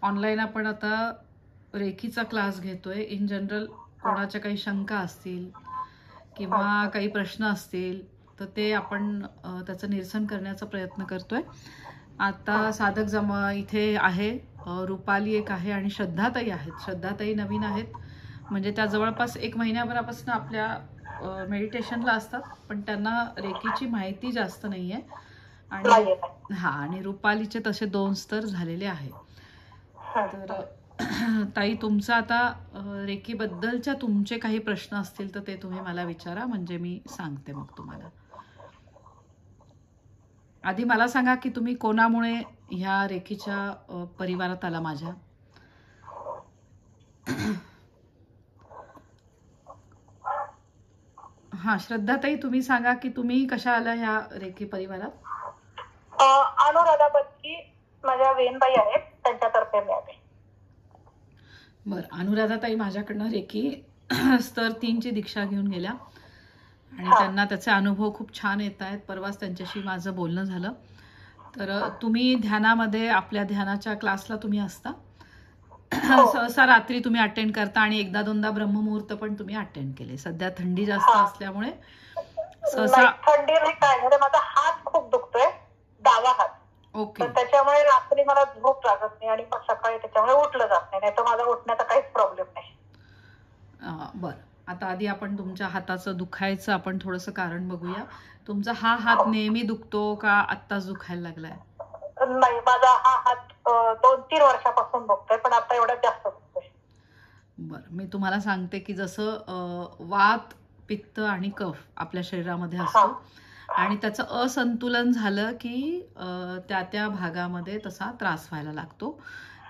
Online आपण आता रेकीचा class घेतोय. इन जनरल कोणाच्या काही शंका असतील किंवा काही प्रश्न असतील तर ते आपण त्याचं निरसन करण्याचा प्रयत्न करतोय. आता साधक जमा इथे आहे, रुपाली एक आहे आणि श्रद्धाताई आहेत. श्रद्धाताई नवीन आहेत, म्हणजे त्या जवळपास 1 महिन्याभरापासून आपल्या मेडिटेशनला असतात, पण त्यांना रेकीची माहिती जास्त नाही आहे. आणि रुपालीचे तसे 2 स्तर झालेले आहे. तर ताई, तुमचं आता रेकी बद्दलच्या तुमचे काही प्रश्न असतील तर ते तुम्ही मला विचारा, म्हणजे मी सांगते मग तुम्हाला. आधी मला सांगा की तुम्ही कोणामुळे ह्या रेकीच्या परिवारात आला माझ्या? हा, श्रद्धाताई तुम्ही सांगा की तुम्ही कशा आला ह्या रेकी परिवारात? अनुराधा बत्की माझ्या वेनबाई आहेत, त्यांच्यातर्फे मी आले. बरं, अनुराधाताई माझ्याकडनं रेकी स्तर 3 ची दीक्षा घेऊन गेल्या आणि त्यांना त्याचे अनुभव खूप छान येत आहेत. परवाच त्यांच्याशी माझं बोलणं झालं. तर तुम्ही ध्यानामध्ये, आपल्या ध्यानाच्या क्लासला तुम्ही असता, सहसा रात्री तुम्ही अटेंड करता आणि 1-2दा ब्रह्ममुहूर्त पण तुम्ही अटेंड केले. सध्या थंडी जास्त असल्यामुळे सहसा थंडी नाही, काय झालं माझा हात खूप दुखतोय, डावा हात. ओके. त्याच्यामुळे रात्री मला झोप लागत नाही आणि मग सकाळी त्याच्यामुळे उठलं जात नाही. तर माझा उठण्याचा काहीच प्रॉब्लेम नाही. बरं, आता आधी आपण तुमच्या हाताचं दुखायचं आपण थोडंसं कारण बघूया. तुमचा हा हात नेहमी दुखतो का आत्ताच दुखायला लागलाय? नाही, माझा हा हात 2-3 वर्षापासून दुखतोय, पण आता एवढा जास्त दुखतोय. बरं, मी तुम्हाला सांगते की जसं वात, पित्त आणि कफ आपल्या शरीरामध्ये असतो आणि त्याचं असंतुलन झालं की त्या भागामध्ये तसा त्रास व्हायला लागतो.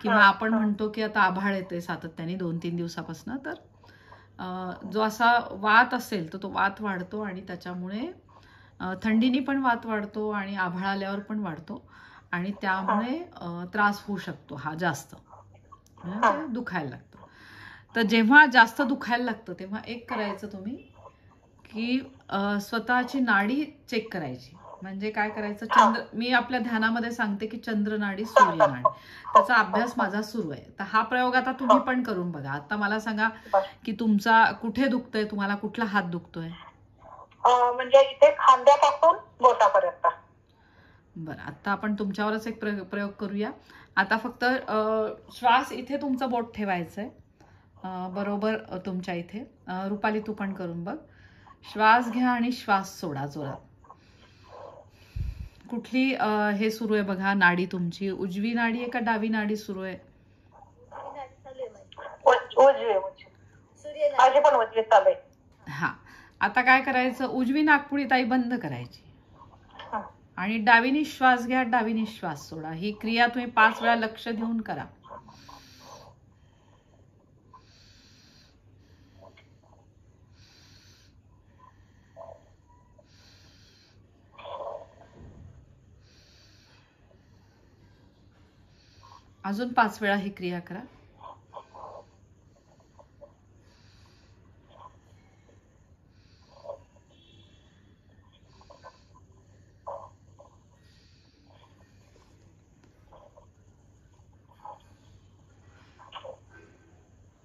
किंवा आपण म्हणतो की आता आभाळ येते सातत्याने 2-3 दिवसापासून, तर जो असा वात असेल तर तो वात वाढतो आणि त्याच्यामुळे थंडीनी पण वात वाढतो आणि आभाळ आल्यावर पण वाढतो आणि त्यामुळे त्रास होऊ शकतो हा जास्त, म्हणजे दुखायला लागतं. तर जेव्हा जास्त दुखायला लागतं तेव्हा एक करायचं तुम्ही की स्वतःची नाडी चेक करायची. म्हणजे काय करायचं, मी आपल्या ध्यानामध्ये सांगते की चंद्रनाडी, सूर्यनाडी, त्याचा अभ्यास माझा सुरू आहे. तर हा प्रयोग आता तुम्ही पण करून बघा. आता मला सांगा की तुमचा कुठे दुखतोय, तुम्हाला कुठला हात दुखतोय? म्हणजे इथे खांद्यापासून बोटापर्यंत. बरं, आता आपण तुमच्यावरच एक प्रयोग करूया. आता फक्त श्वास इथे तुमचं बोट ठेवायचंय, बरोबर तुमच्या इथे. रुपाली तू पण करून बघ. श्वास घ्या आणि श्वास सोडा जोरात. कुठली हे सुरू आहे बघा नाडी तुमची? उजवी नाडी आहे का डावी नाडी सुरू आहे? हा, आता काय करायचं, उजवी नाकपुडी ताई बंद करायची आणि डावीने श्वास घ्या, डावीने श्वास सोडा. ही क्रिया तुम्ही 5 वेळा लक्ष देऊन करा. अजून 5 वेळा ही क्रिया करा.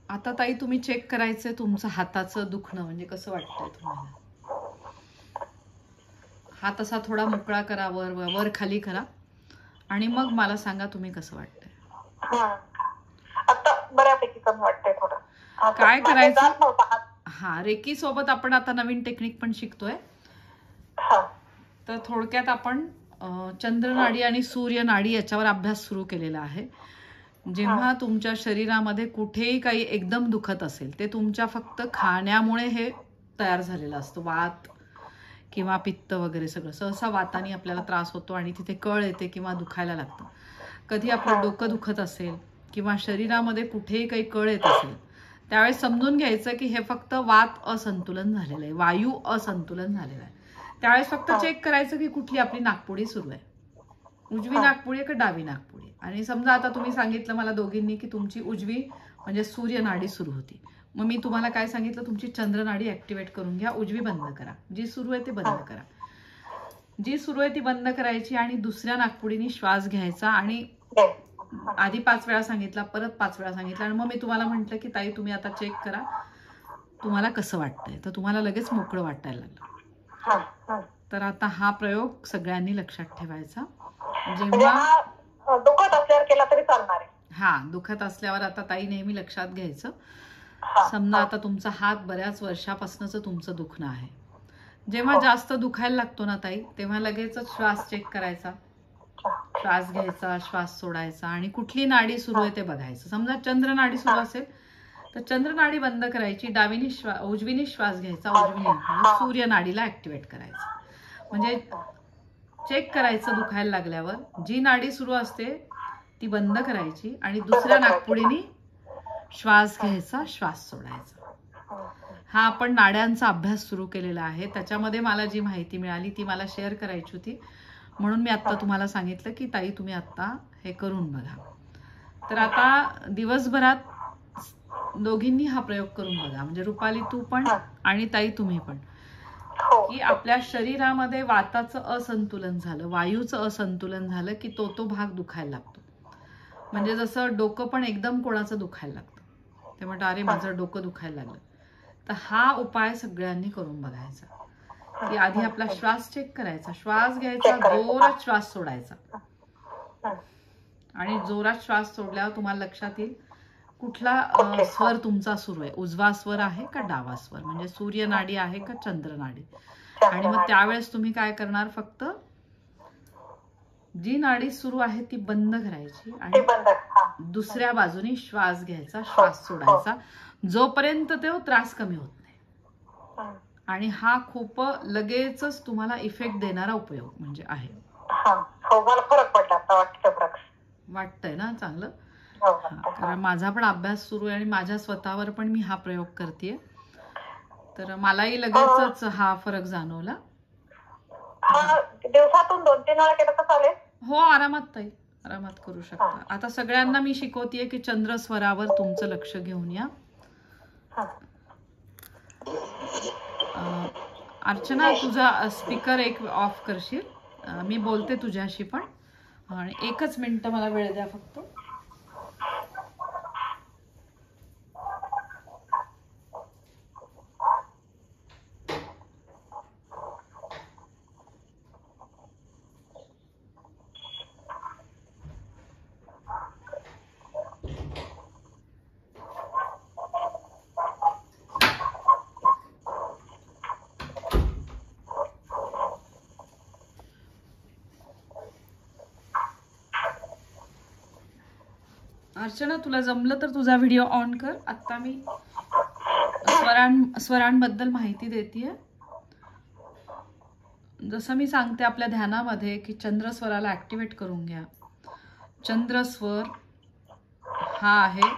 आता ताई तुम्ही चेक करायचंय तुमचं हाताचं दुखणं, म्हणजे कसं वाटतंय तुम्हाला. हात असा थोडा मोकळा करा, वर खाली करा आणि मग मला सांगा तुम्ही कसं वाटतंय. आता बऱ्यापैकी कमी वाटतंय थोडं. काय करायचं, हा, रेकी सोबत आपण आता नवीन टेक्निक पण शिकतोय. तर थोडक्यात आपण चंद्रनाडी आणि सूर्यनाडी याच्यावर अभ्यास सुरू केलेला आहे. जेव्हा तुमच्या शरीरामध्ये कुठेही काही एकदम दुखत असेल, ते तुमच्या फक्त खाण्यामुळे हे तयार झालेलं असतं. वात किंवा पित्त वगैरे सगळं. सहसा वाताने आपल्याला त्रास होतो आणि तिथे कळ येते किंवा दुखायला लागतं. कधी आपलं डोकं दुखत असेल किंवा शरीरामध्ये कुठेही काही कळ येत असेल, त्यावेळेस समजून घ्यायचं की हे फक्त वात असंतुलन झालेलं आहे, वायू असंतुलन झालेलं आहे. त्यावेळेस फक्त चेक करायचं की कुठली आपली नाकपुडी सुरू आहे, उजवी नाकपुडी आहे का डावी नाकपुडी. आणि समजा आता तुम्ही सांगितलं मला दोघींनी की तुमची उजवी म्हणजे सूर्यनाडी सुरू होती, मग मी तुम्हाला काय सांगितलं, तुमची चंद्रनाडी ऍक्टिव्हेट करून घ्या, उजवी बंद करा, जी सुरू आहे ते बंद करा. जी सुरू आहे ती बंद करायची आणि दुसऱ्या नाकपुडीने श्वास घ्यायचा आणि आधी 5 वेळा सांगितला, परत 5 वेळा सांगितला आणि मग मी तुम्हाला म्हटलं की ताई तुम्ही आता चेक करा तुम्हाला कसं वाटतंय, तर तुम्हाला लगेच मोकळं वाटायला लागलं. तर आता हा प्रयोग सगळ्यांनी लक्षात ठेवायचा. जेव्हा दुखत असल्यावर केला तरी चालणार आहे. हा, दुखत असल्यावर आता ताई नेहमी लक्षात घ्यायचं. समजा आता तुमचा हात बऱ्याच वर्षापासूनच तुमचं दुखणं आहे. जेव्हा जास्त दुखायला लागतो ना ताई, तेव्हा लगेच श्वास चेक करायचा, श्वास घ्यायचा, श्वास सोडायचा आणि कुठली नाडी सुरू आहे ते बघायचं. समजा चंद्र नाडी सुरू असेल तर चंद्र नाडी बंद करायची, डावीने उजवीने श्वास घ्यायचा, उजवीने सूर्य नाडीला ऍक्टिव्हेट करायचं. म्हणजे चेक करायचं दुखायला लागल्यावर जी नाडी सुरू असते ती बंद करायची आणि दुसऱ्या नाकपुडीने श्वास घ्यायचा, श्वास सोडायचा. हा आपण नाड्यांचा अभ्यास सुरू केलेला आहे. त्याच्यामध्ये मला जी माहिती मिळाली ती मला शेअर करायची होती, म्हणून मी आता तुम्हाला सांगितलं की ताई तुम्ही आता हे करून बघा. तर आता दिवसभरात दोघींनी हा प्रयोग करून बघा, म्हणजे रुपाली तू पण आणि ताई तुम्ही पण, की आपल्या शरीरामध्ये वाताचं असंतुलन झालं, वायूचं असंतुलन झालं की तो भाग दुखायला लागतो. म्हणजे जसं डोकं पण एकदम कोणाचं दुखायला लागतं, ते म्हणतात अरे माझं डोकं दुखायला लागलं. तर हा उपाय सगळ्यांनी करून बघायचा की आधी आपला श्वास चेक करायचा, श्वास घ्यायचा, जोरात श्वास सोडायचा आणि जोरात श्वास सोडल्यावर तुम्हाला लक्षात येईल कुठला स्वर तुमचा सुरू आहे, उजवा स्वर आहे का डावा स्वर, म्हणजे सूर्य नाडी आहे का चंद्र नाडी. आणि मग त्यावेळेस तुम्ही काय करणार, फक्त जी नाडी सुरू आहे ती बंद करायची आणि दुसऱ्या बाजूने श्वास घ्यायचा, श्वास सोडायचा जोपर्यंत तो त्रास कमी होत नाही. आणि हा खूप लगेचच तुम्हाला इफेक्ट देणारा उपयोग म्हणजे आहे. वाटतंय ना चांगलं. कारण माझा पण अभ्यास सुरू आहे आणि माझ्या स्वतःवर पण मी हा प्रयोग करतेय, तर मलाही लगेचच हा फरक जाणवला. दिवसातून 2-3 वेळा केलं तर चालेल? हो, आरामात ताई, आरामात करू शकता. आता सगळ्यांना मी शिकवतेय की चंद्र स्वरावर तुमचं लक्ष घेऊन या. अर्चना तुझा स्पीकर एक ऑफ करशील, मी बोलते तुझ्याशी पण, आणि 1च मिनिट मला वेळ द्या फक्त. अर्चना तुला जमलं तर तुझा व्हिडिओ ऑन कर. आता मी स्वरांबद्दल माहिती देतेय. जसं मी सांगते आपल्या ध्यानामध्ये की चंद्रस्वराला ऍक्टिव्हेट करून घ्या. चंद्रस्वर हा आहे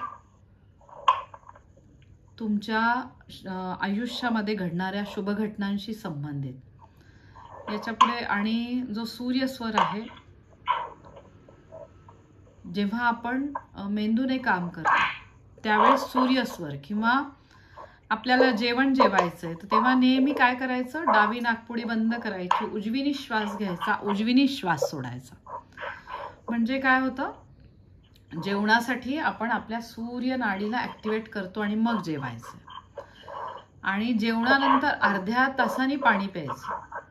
तुमच्या आयुष्यामध्ये घडणाऱ्या शुभ घटनांशी संबंधित. याच्या पुढे आणि जो सूर्यस्वर आहे, जेव्हा आपण मेंदूने काम करतो त्यावेळेस सूर्यस्वर, किंवा आपल्याला जेवण जेवायचंय तर तेव्हा नेहमी काय करायचं, डावी नाकपुडी बंद करायची, उजवीने श्वास घ्यायचा, उजवीने श्वास सोडायचा. म्हणजे काय होतं, जेवणासाठी आपण आपल्या सूर्य नाडीला ऍक्टिव्हेट करतो आणि मग जेवायचं. आणि जेवणानंतर अर्ध्या तासाने पाणी प्यायचं.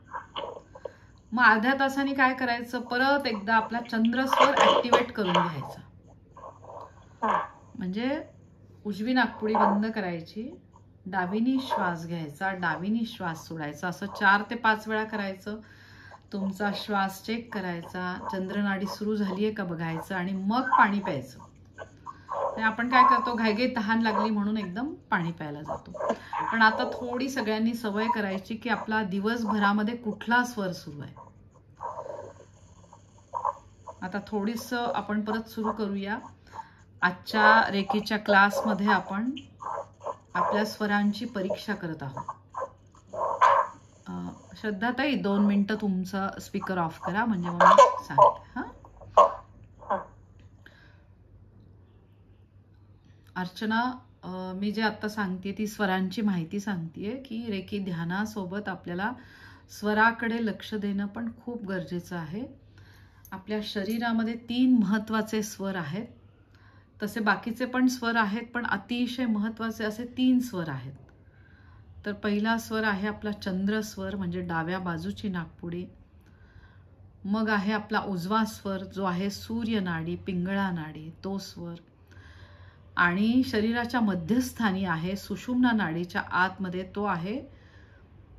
मग अर्ध्या तासाने काय करायचं, परत एकदा आपला चंद्रस्वर ऍक्टिव्हेट करून घ्यायचा. म्हणजे उजवी नाकपुडी बंद करायची, डावीनी श्वास घ्यायचा, डावीनी श्वास सोडायचा, असं 4 ते 5 वेळा करायचं. तुमचा श्वास चेक करायचा, चंद्रनाडी सुरू झालीये का बघायचं आणि मग पाणी प्यायचं. आपण काय करतो, घाईघाईत तहान लागली म्हणून एकदम पाणी प्यायला जातो. पण आता थोडी सगळ्यांनी सवय करायची की आपला दिवसभरामध्ये कुठला स्वर सुरू आहे. आता थोडीस आपण परत सुरू करूया. आजच्या रेकीच्या क्लासमध्ये आपण आपल्या स्वरांची परीक्षा करत आहोत. श्रद्धाताई 2 मिनिटं तुमचा स्पीकर ऑफ करा, म्हणजे मग मी सांगते. अर्चना, मी जे आता सांगते ती स्वरांची माहिती सांगतेय की रेकी ध्यानासोबत आपल्याला स्वराकडे लक्ष देणं पण खूप गरजेचं आहे. आपल्या शरीरामध्ये 3 महत्त्वाचे स्वर आहेत. तसे बाकीचे पण स्वर आहेत, पण अतिशय महत्त्वाचे असे 3 स्वर आहेत. तर पहिला स्वर आहे आपला चंद्र स्वर, म्हणजे डाव्या बाजूची नाकपुडी. मग आहे आपला उजवा स्वर जो आहे सूर्य नाडी, पिंगळा नाडी, तो स्वर. आणि शरीराच्या मध्यस्थानी आहे सुषुम्ना नाडीच्या आतमध्ये, तो आहे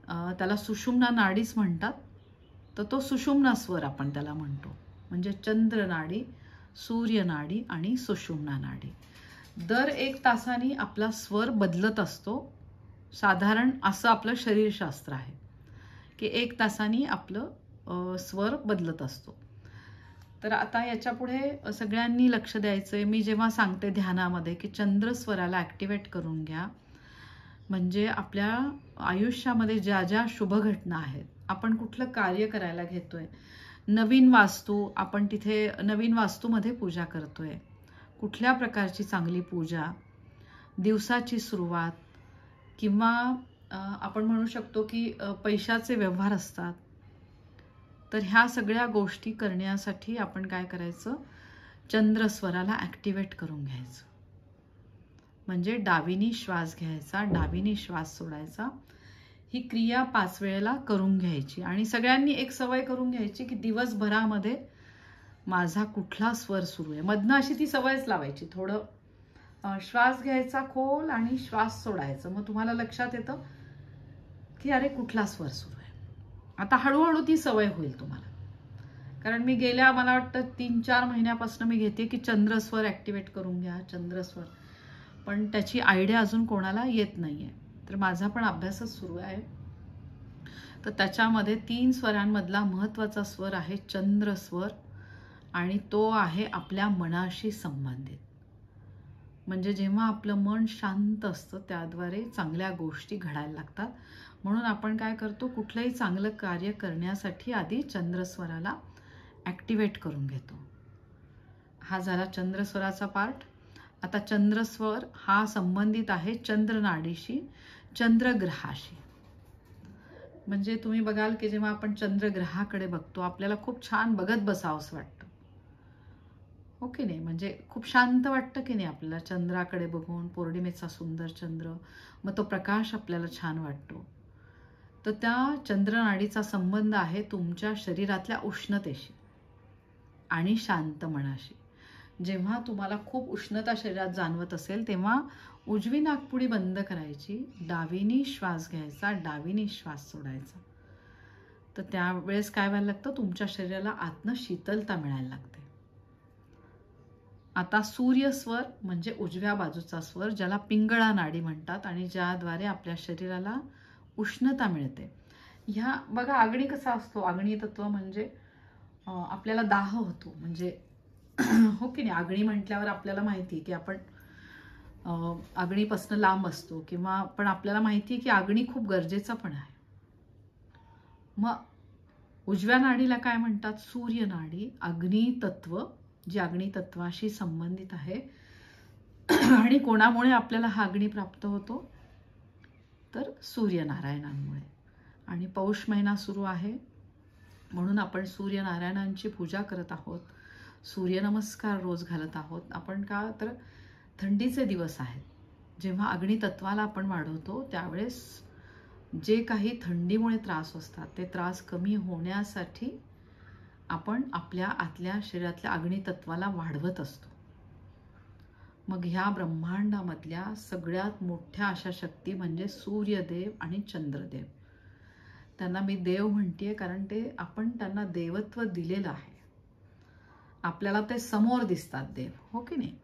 त्याला सुषुम्ना नाडीच म्हणतात. तर तो सुषुम्ना स्वर आपण त्याला म्हणतो. म्हणजे चंद्र नाडी, सूर्य नाडी आणि सुषुम्ना नाडी. दर 1 तासाने आपला स्वर बदलत असतो. साधारण असं आपलं शरीरशास्त्र आहे की 1 तासाने आपलं स्वर बदलत असतो. तर आता याच्या पुढे सगळ्यांनी लक्ष द्यायचंय. मी जेव्हा सांगते ध्यानामध्ये की चंद्र स्वराला ॲक्टिवेट करून घ्या, म्हणजे आपल्या आयुष्यामध्ये ज्या ज्या शुभ घटना आहेत, आपण कुठलं कार्य करायला घेतोय, नवीन वास्तू, आपण तिथे नवीन वास्तूमध्ये पूजा करतोय, कुठल्या प्रकारची चांगली पूजा, दिवसाची सुरुवात, किंवा आपण म्हणू शकतो की पैशाचे व्यवहार असतात. तर ह्या सगळ्या गोष्टी करण्यासाठी आपण काय करायचं, चंद्रस्वराला ॲक्टिवेट करून घ्यायचं. म्हणजे डावीनी श्वास घ्यायचा, डावीनी श्वास सोडायचा. ही क्रिया 5 वेळेला करून घ्यायची. आणि सगळ्यांनी एक सवय करून घ्यायची की दिवसभरामध्ये माझा कुठला स्वर सुरू आहे. मधनं अशी ती सवयच लावायची. थोडं श्वास घ्यायचा खोल आणि श्वास सोडायचं. मग तुम्हाला लक्षात येतं की अरे कुठला स्वर सुरू आहे. आता हळूहळू ती सवय होईल तुम्हाला. कारण मी गेल्या मला वाटतं 3-4 महिन्यापासून मी घेते की चंद्रस्वर ॲक्टिवेट करून घ्या, चंद्रस्वर. पण त्याची आयडिया अजून कोणाला येत नाहीये. तर माझा पण अभ्यासच सुरू आहे. तर त्याच्यामध्ये 3 स्वरांमधला महत्त्वाचा स्वर आहे चंद्रस्वर, आणि तो आहे आपल्या मनाशी संबंधित. म्हणजे जेव्हा आपलं मन शांत असतं त्याद्वारे चांगल्या गोष्टी घडायला लागतात. म्हणून आपण काय करतो, कुठलंही चांगलं कार्य करण्यासाठी आधी चंद्रस्वराला ॲक्टिवेट करून घेतो. हा झाला चंद्रस्वराचा पार्ट. आता चंद्रस्वर हा संबंधित आहे चंद्रनाडीशी, चंद्रग्रहाशी. म्हणजे तुम्ही बघाल की जेव्हा आपण चंद्रग्रहाकडे बघतो आपल्याला खूप छान बघत बसावंसं वाटतं, हो की नाही. म्हणजे खूप शांत वाटतं की नाही आपल्याला चंद्राकडे बघून. पौर्णिमेचा सुंदर चंद्र, मग तो प्रकाश आपल्याला छान वाटतो. तर त्या चंद्रनाडीचा संबंध आहे तुमच्या शरीरातल्या उष्णतेशी आणि शांत मनाशी. जेव्हा तुम्हाला खूप उष्णता शरीरात जाणवत असेल तेव्हा उजवी नाकपुडी बंद करायची, डावीनी श्वास घ्यायचा, डावीनी श्वास सोडायचा. तर त्यावेळेस काय व्हायला लागतं, तुमच्या शरीराला आतनं शीतलता मिळायला लागते. आता सूर्यस्वर म्हणजे उजव्या बाजूचा स्वर, ज्याला पिंगळा नाडी म्हणतात आणि ज्याद्वारे आपल्या शरीराला उष्णता मिळते. ह्या बघा अग्नी कसा असतो, अग्नी तत्व म्हणजे आपल्याला दाह होतो. म्हणजे हो की नाही. अग्नी म्हटल्यावर आपल्याला माहिती की आपण अग्नीपासून लांब असतो, किंवा पण आपल्याला माहिती आहे की अग्नी खूप गरजेचा पण आहे. मग उजव्या नाडीला काय म्हणतात, सूर्य नाडी, अग्नी तत्व, जी अग्नी तत्वाशी संबंधित आहे. आणि कोणामुळे आपल्याला हा अग्नी प्राप्त होतो, तर सूर्यनारायणांमुळे. आणि पौष महिना सुरू आहे म्हणून आपण सूर्यनारायणांची पूजा करत आहोत, सूर्यनमस्कार रोज घालत आहोत आपण. का तर थंडीचे दिवस आहेत, जेव्हा अग्नी तत्वाला आपण वाढवतो त्यावेळेस जे काही थंडीमुळे त्रास असतात ते त्रास कमी होण्यासाठी आपण आपल्या आतल्या शरीरातल्या अग्नी तत्वाला वाढवत असतो. मग ह्या ब्रह्मांडामधल्या सगळ्यात मोठ्या अशा शक्ती म्हणजे सूर्यदेव आणि चंद्रदेव. त्यांना मी देव म्हणतेय कारण ते आपण त्यांना देवत्व दिलेलं आहे. आपल्याला ते समोर दिसतात देव, हो की नाही.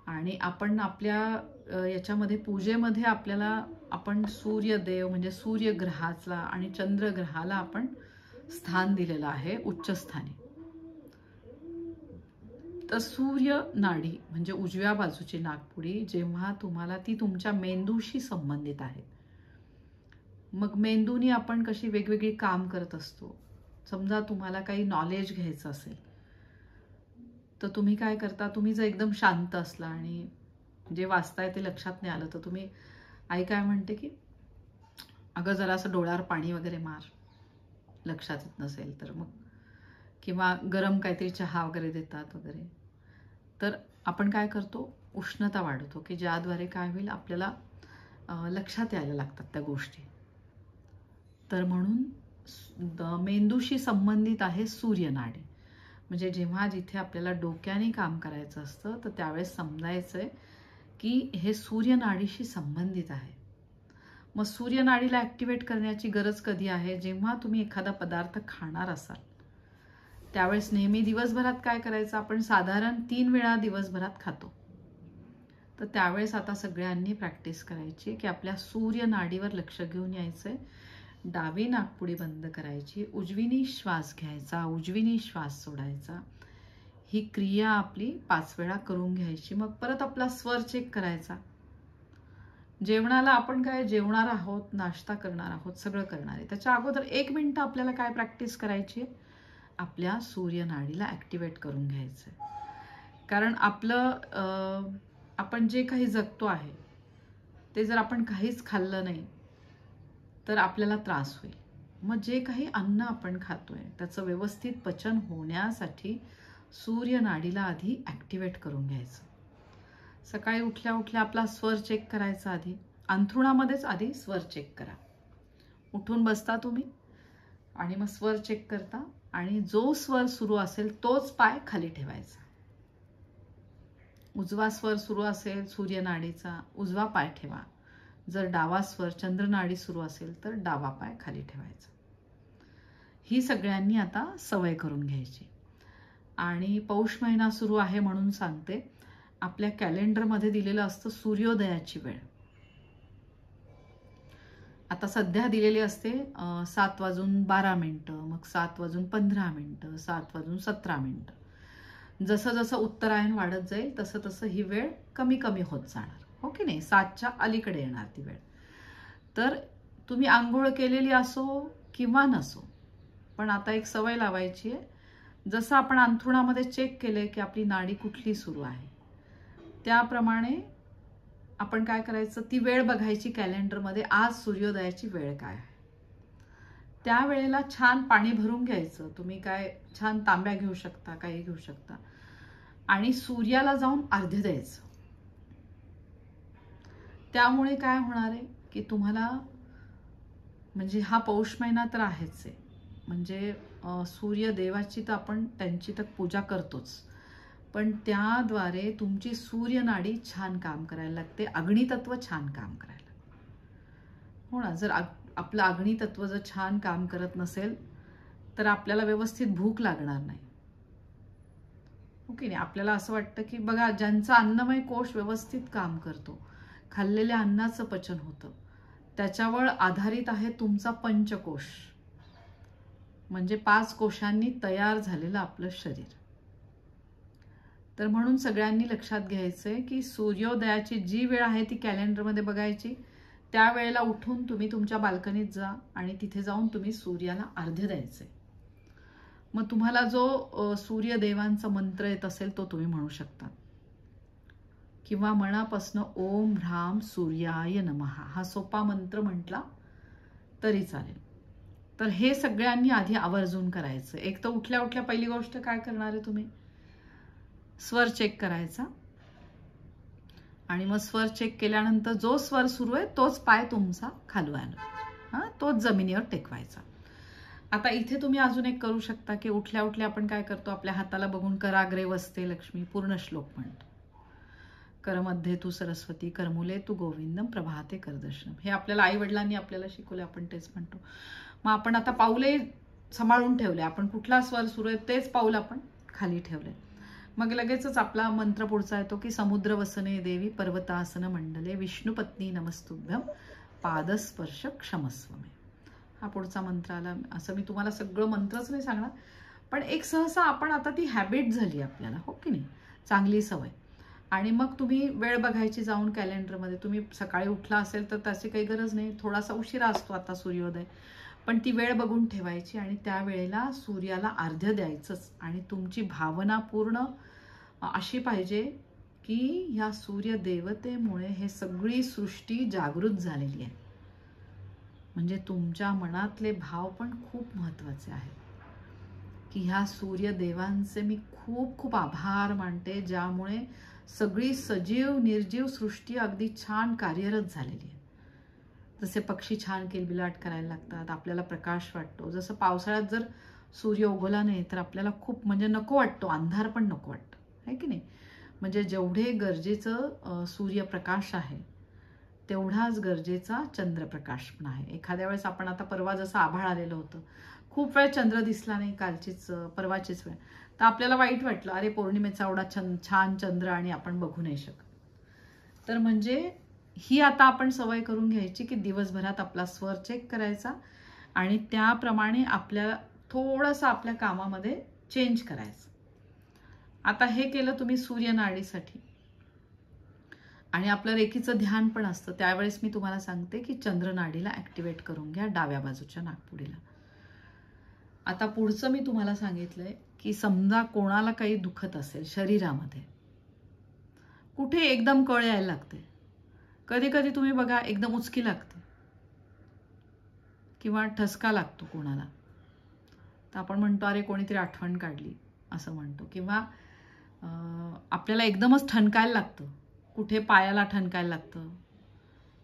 आणि आपण आपल्या याच्यामध्ये पूजेमध्ये आपल्याला आपण सूर्यदेव म्हणजे सूर्यग्रहाचा आणि चंद्रग्रहाला आपण स्थान दिलेलं आहे उच्च स्थानी. तर सूर्य नाडी म्हणजे उजव्या बाजूची नाकपुडी, जेव्हा तुम्हाला ती तुमच्या मेंदूशी संबंधित आहे. मग मेंदूनी आपण कशी वेगवेगळी काम करत असतो. समजा तुम्हाला काही नॉलेज घ्यायचं असेल तर तुम्ही काय करता, तुम्ही जर एकदम शांत असला आणि जे वाचताय ते लक्षात नाही आलं तर तुम्ही, आई काय म्हणते की अगं जरा असं डोळ्यावर पाणी वगैरे मार, लक्षात येत नसेल तर. मग किंवा गरम काहीतरी चहा वगैरे देतात वगैरे, तर आपण काय करतो, उष्णता वाढवतो, की ज्याद्वारे काय होईल, आपल्याला लक्षात यायला लागतात त्या गोष्टी. तर म्हणून मेंदूशी संबंधित आहे सूर्यनाडी. म्हणजे जेव्हा जिथे आपल्याला डोक्याने काम करायचं असतं तर त्यावेळेस समजायचंय की हे सूर्यनाडीशी संबंधित आहे. मग सूर्यनाडीला ॲक्टिवेट करण्याची गरज कधी आहे, जेव्हा तुम्ही एखादा पदार्थ खाणार असाल त्यावेळेस. नेहमी दिवसभरात काय करायचं, आपण साधारण 3 वेळा दिवसभरात खातो. तर त्यावेळेस आता सगळ्यांनी प्रॅक्टिस करायची की आपल्या सूर्यनाडीवर लक्ष घेऊन यायचंय. डावी नाकपुडी बंद करायची, उजवीने श्वास घ्यायचा, उजवीने श्वास सोडायचा. ही क्रिया आपली 5 वेळा करून घ्यायची. मग परत आपला स्वर चेक करायचा. जेवणाला आपण काय जेवणार आहोत, नाश्ता करणार आहोत, सगळं करणार आहे, त्याच्या अगोदर 1 मिनिट आपल्याला काय प्रॅक्टिस करायची, आपल्या सूर्यनाडीला ॲक्टिवेट करून घ्यायचं. कारण आपण जे काही जगतो आहे ते जर आपण काहीच खाल्लं नाही तर आपल्याला त्रास होईल. मग जे काही अन्न आपण खातोय त्याचं व्यवस्थित पचन होण्यासाठी सूर्यनाडीला आधी ॲक्टिवेट करून घ्यायचं. सकाळी उठल्या उठल्या आपला स्वर चेक करायचा. आधी अंथरुणामध्येच आधी स्वर चेक करा. उठून बसता तुम्ही आणि मग स्वर चेक करता आणि जो स्वर सुरू असेल तोच पाय खाली ठेवायचा. उजवा स्वर सुरू असेल सूर्यनाडीचा, उजवा पाय ठेवा. जर डावा स्वर चंद्रनाडी सुरू असेल तर डावा पाय खाली ठेवायचा. ही सगळ्यांनी आता सवय करून घ्यायची. आणि पौष महिना सुरू आहे म्हणून सांगते, आपल्या कॅलेंडरमध्ये दिलेलं असतं सूर्योदयाची वेळ. आता सध्या दिलेली असते 7:12, मग 7:15, 7:17. जसं जसं उत्तरायण वाढत जाईल तसं तसं ही वेळ कमी कमी होत जाणार, हो की नाही. 7च्या अलीकडे येणार ती वेळ. तर तुम्ही आंघोळ केलेली असो किंवा नसो, पण आता एक सवय लावायची आहे. जसं आपण अंथरुणामध्ये चेक केले की आपली नाडी कुठली सुरू आहे, त्याप्रमाणे आपण काय करायचं, ती वेळ बघायची कॅलेंडरमध्ये. आज सूर्योदयाची वेळ काय आहे. त्या वेळेला छान पाणी भरून घ्यायचं. तुम्ही काय छान तांब्या घेऊ शकता, काही घेऊ शकता, आणि सूर्याला जाऊन अर्घ्य द्यायचं. त्यामुळे काय होणार आहे की तुम्हाला, म्हणजे हा पौष महिना तर आहेच आहे, म्हणजे सूर्यदेवाची तर आपण त्यांची तर पूजा करतोच, पण त्याद्वारे तुमची सूर्यनाडी छान काम करायला लागते. अग्नितत्व छान काम करायला, हो ना. जर आपलं अग्नितत्व जर छान काम करत नसेल तर आपल्याला व्यवस्थित भूक लागणार नाही, ओके नाही. आपल्याला असं वाटतं की बघा, ज्यांचा अन्नमय कोश व्यवस्थित काम करतो, खाल्लेल्या अन्नाचं पचन होतं, त्याच्यावर आधारित आहे तुमचा पंचकोश, म्हणजे 5 कोशांनी तयार झालेलं आपलं शरीर. तर म्हणून सगळ्यांनी लक्षात घ्यायचंय की सूर्योदयाची जी वेळ आहे ती कॅलेंडरमध्ये बघायची. त्या वेळेला उठून तुम्ही तुमच्या बाल्कनीत जा आणि तिथे जाऊन तुम्ही सूर्याला अर्घ्य द्यायचंय. मग तुम्हाला जो सूर्यदेवांचा मंत्र येत असेल तो तुम्ही म्हणू शकता, किंवा मनापासून ओम ह्राम सूर्याय नमः हा सोपा मंत्र म्हटला तरी चालेल. तर हे सगळ्यांनी आधी आवर्जून करायचं. एक तर उठल्या उठल्या पहिली गोष्ट काय करणार आहे तुम्ही, स्वर चेक करायचा. आणि मग स्वर चेक केल्यानंतर जो स्वर सुरू आहे तोच पाय तुमचा खालवायला, तोच जमिनीवर टेकवायचा. आता इथे तुम्ही अजून एक करू शकता की उठल्या उठल्या आपण काय करतो, आपल्या हाताला बघून कराग्रे वसते लक्ष्मी पूर्ण श्लोक म्हणतो. करमध्ये तू सरस्वती, करमुले तू गोविंदम, प्रभाते करदर्शनम. हे आपल्याला आई वडिलांनी आपल्याला शिकवले, आपण तेच म्हणतो. मग आपण आता पाऊले सांभाळून ठेवले, आपण कुठला स्वर सुरू आहे तेच पाऊल आपण खाली ठेवले. मग लगेचच आपला मंत्र पुढचा येतो की समुद्र वसने देवी पर्वतासन मंडले, विष्णुपत्नी नमस्तुभ्यम, पादस्पर्श क्षमस्व मे. हा पुढचा मंत्र आला. असं मी तुम्हाला सगळं मंत्रच नाही सांगणार, पण एक सहसा आपण आता ती हॅबिट झाली आपल्याला, हो की नाही, चांगली सवय. आणि मग तुम्ही वेळ बघायची जाऊन कॅलेंडरमध्ये. तुम्ही सकाळी उठला असेल तर त्याची काही गरज नाही, थोडासा उशिरा असतो आता सूर्योदय, पण ती वेळ बघून ठेवायची आणि त्या वेळेला सूर्याला अर्घ्य द्यायचंच. आणि तुमची भावना पूर्ण अशी पाहिजे की ह्या सूर्य देवतेमुळे हे सगळी सृष्टी जागृत झालेली आहे. म्हणजे तुमच्या मनातले भाव पण खूप महत्त्वाचे आहेत. की ह्या सूर्यदेवांचे मी खूप खूप आभार मानते, ज्यामुळे सगळी सजीव निर्जीव सृष्टी अगदी छान कार्यरत झालेली आहे. जसे पक्षी छान किलबिलाट करायला लागतात, आपल्याला प्रकाश वाटतो. जसं पावसाळ्यात जर सूर्य उगवला नाही तर आपल्याला खूप म्हणजे नको वाटतो, अंधार पण नको वाटतं, आहे की नाही. म्हणजे जेवढे गरजेचं सूर्यप्रकाश आहे तेवढाच गरजेचा चंद्रप्रकाश पण आहे. एखाद्या वेळेस आपण आता परवा जसं आभाळ आलेलं होतं, खूप वेळ चंद्र दिसला नाही, कालचीच परवाचीच वेळ, तर आपल्याला वाईट वाटलं, अरे पौर्णिमेचा एवढा छान चंद्र आणि आपण बघू नाही शकत. तर म्हणजे ही आता आपण सवय करून घ्यायची की दिवसभरात आपला स्वर चेक करायचा आणि त्याप्रमाणे आपल्याला थोडंसं आपल्या कामामध्ये चेंज करायचं. आता हे केलं तुम्ही सूर्यनाडीसाठी. आणि आपलं रेकीचं ध्यान पण असतं, त्यावेळेस मी तुम्हाला सांगते की चंद्रनाडीला ऍक्टिव्हेट करून घ्या डाव्या बाजूच्या नाकपुडीला. आता पुढचं मी तुम्हाला सांगितलंय की समजा कोणाला काही दुखत असेल शरीरामध्ये, कुठे एकदम कळ यायला लागते, कधी कधी तुम्ही बघा एकदम उचकी लागते किंवा ठसका लागतो कोणाला, तर आपण म्हणतो अरे कोणीतरी आठवण काढली असं म्हणतो. किंवा आपल्याला एकदमच ठणकायला लागतं, कुठे पायाला ठणकायला लागतं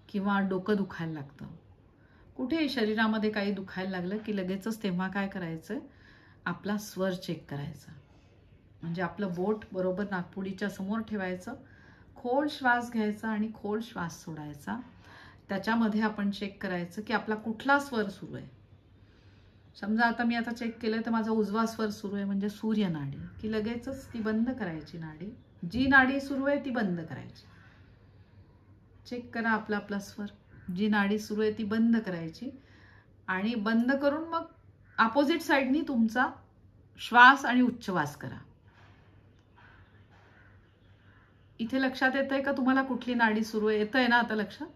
किंवा डोकं दुखायला लागतं. कुठे शरीरामध्ये काही दुखायला लागलं की लगेचच तेव्हा काय करायचं, आपला स्वर चेक करायचा. म्हणजे आपलं बोट बरोबर नाकपुडीच्या समोर ठेवायचं, खोल श्वास घ्यायचा आणि खोल श्वास सोडायचा. त्याच्यामध्ये आपण चेक करायचं की आपला कुठला स्वर सुरू आहे. समजा आता मी चेक केलं तर माझा उजवा स्वर सुरू आहे म्हणजे सूर्यनाडी, की लगेचच ती बंद करायची नाडी. जी नाडी सुरू आहे ती बंद करायची. चेक करा आपला आपला स्वर. जी नाडी सुरू आहे ती बंद करायची आणि बंद करून मग अपोजिट साइडनी तुमचा श्वास आणि उच्छ्वास करा. इथे लक्षात येतंय का तुम्हाला कुठली नाडी सुरू आहे? येतंय ना आता लक्षात?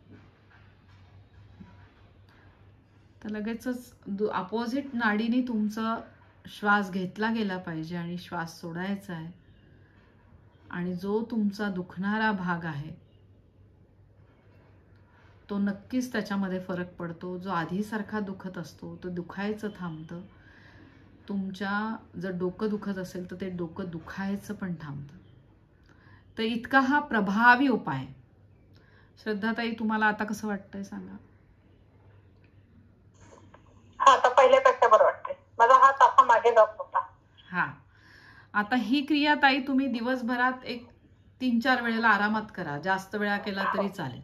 तर लगेचच अपोजिट नाडीने तुमचा श्वास घेतला गेला पाहिजे आणि श्वास सोडायचा आहे. आणि जो तुमचा दुखणारा भाग आहे तो नक्कीच त्याच्यामध्ये फरक पडतो. जो आधीसारखा दुखत असतो तो दुखायचं थांबतं. तुमच्या जर डोकं दुखत असेल तर ते डोकं दुखायचं पण थांबतं. तर इतका हा प्रभावी उपाय. श्रद्धाताई तुम्हाला आता कसं वाटतंय सांगा? हा, आता पहिल्यापेक्षा बरं वाटतंय. माझा हात असा मागे जात होता. हा, आता ही क्रिया ताई तुम्ही दिवसभरात एक 3-4 वेळेला आरामात करा, जास्त वेळा केला तरी चालेल.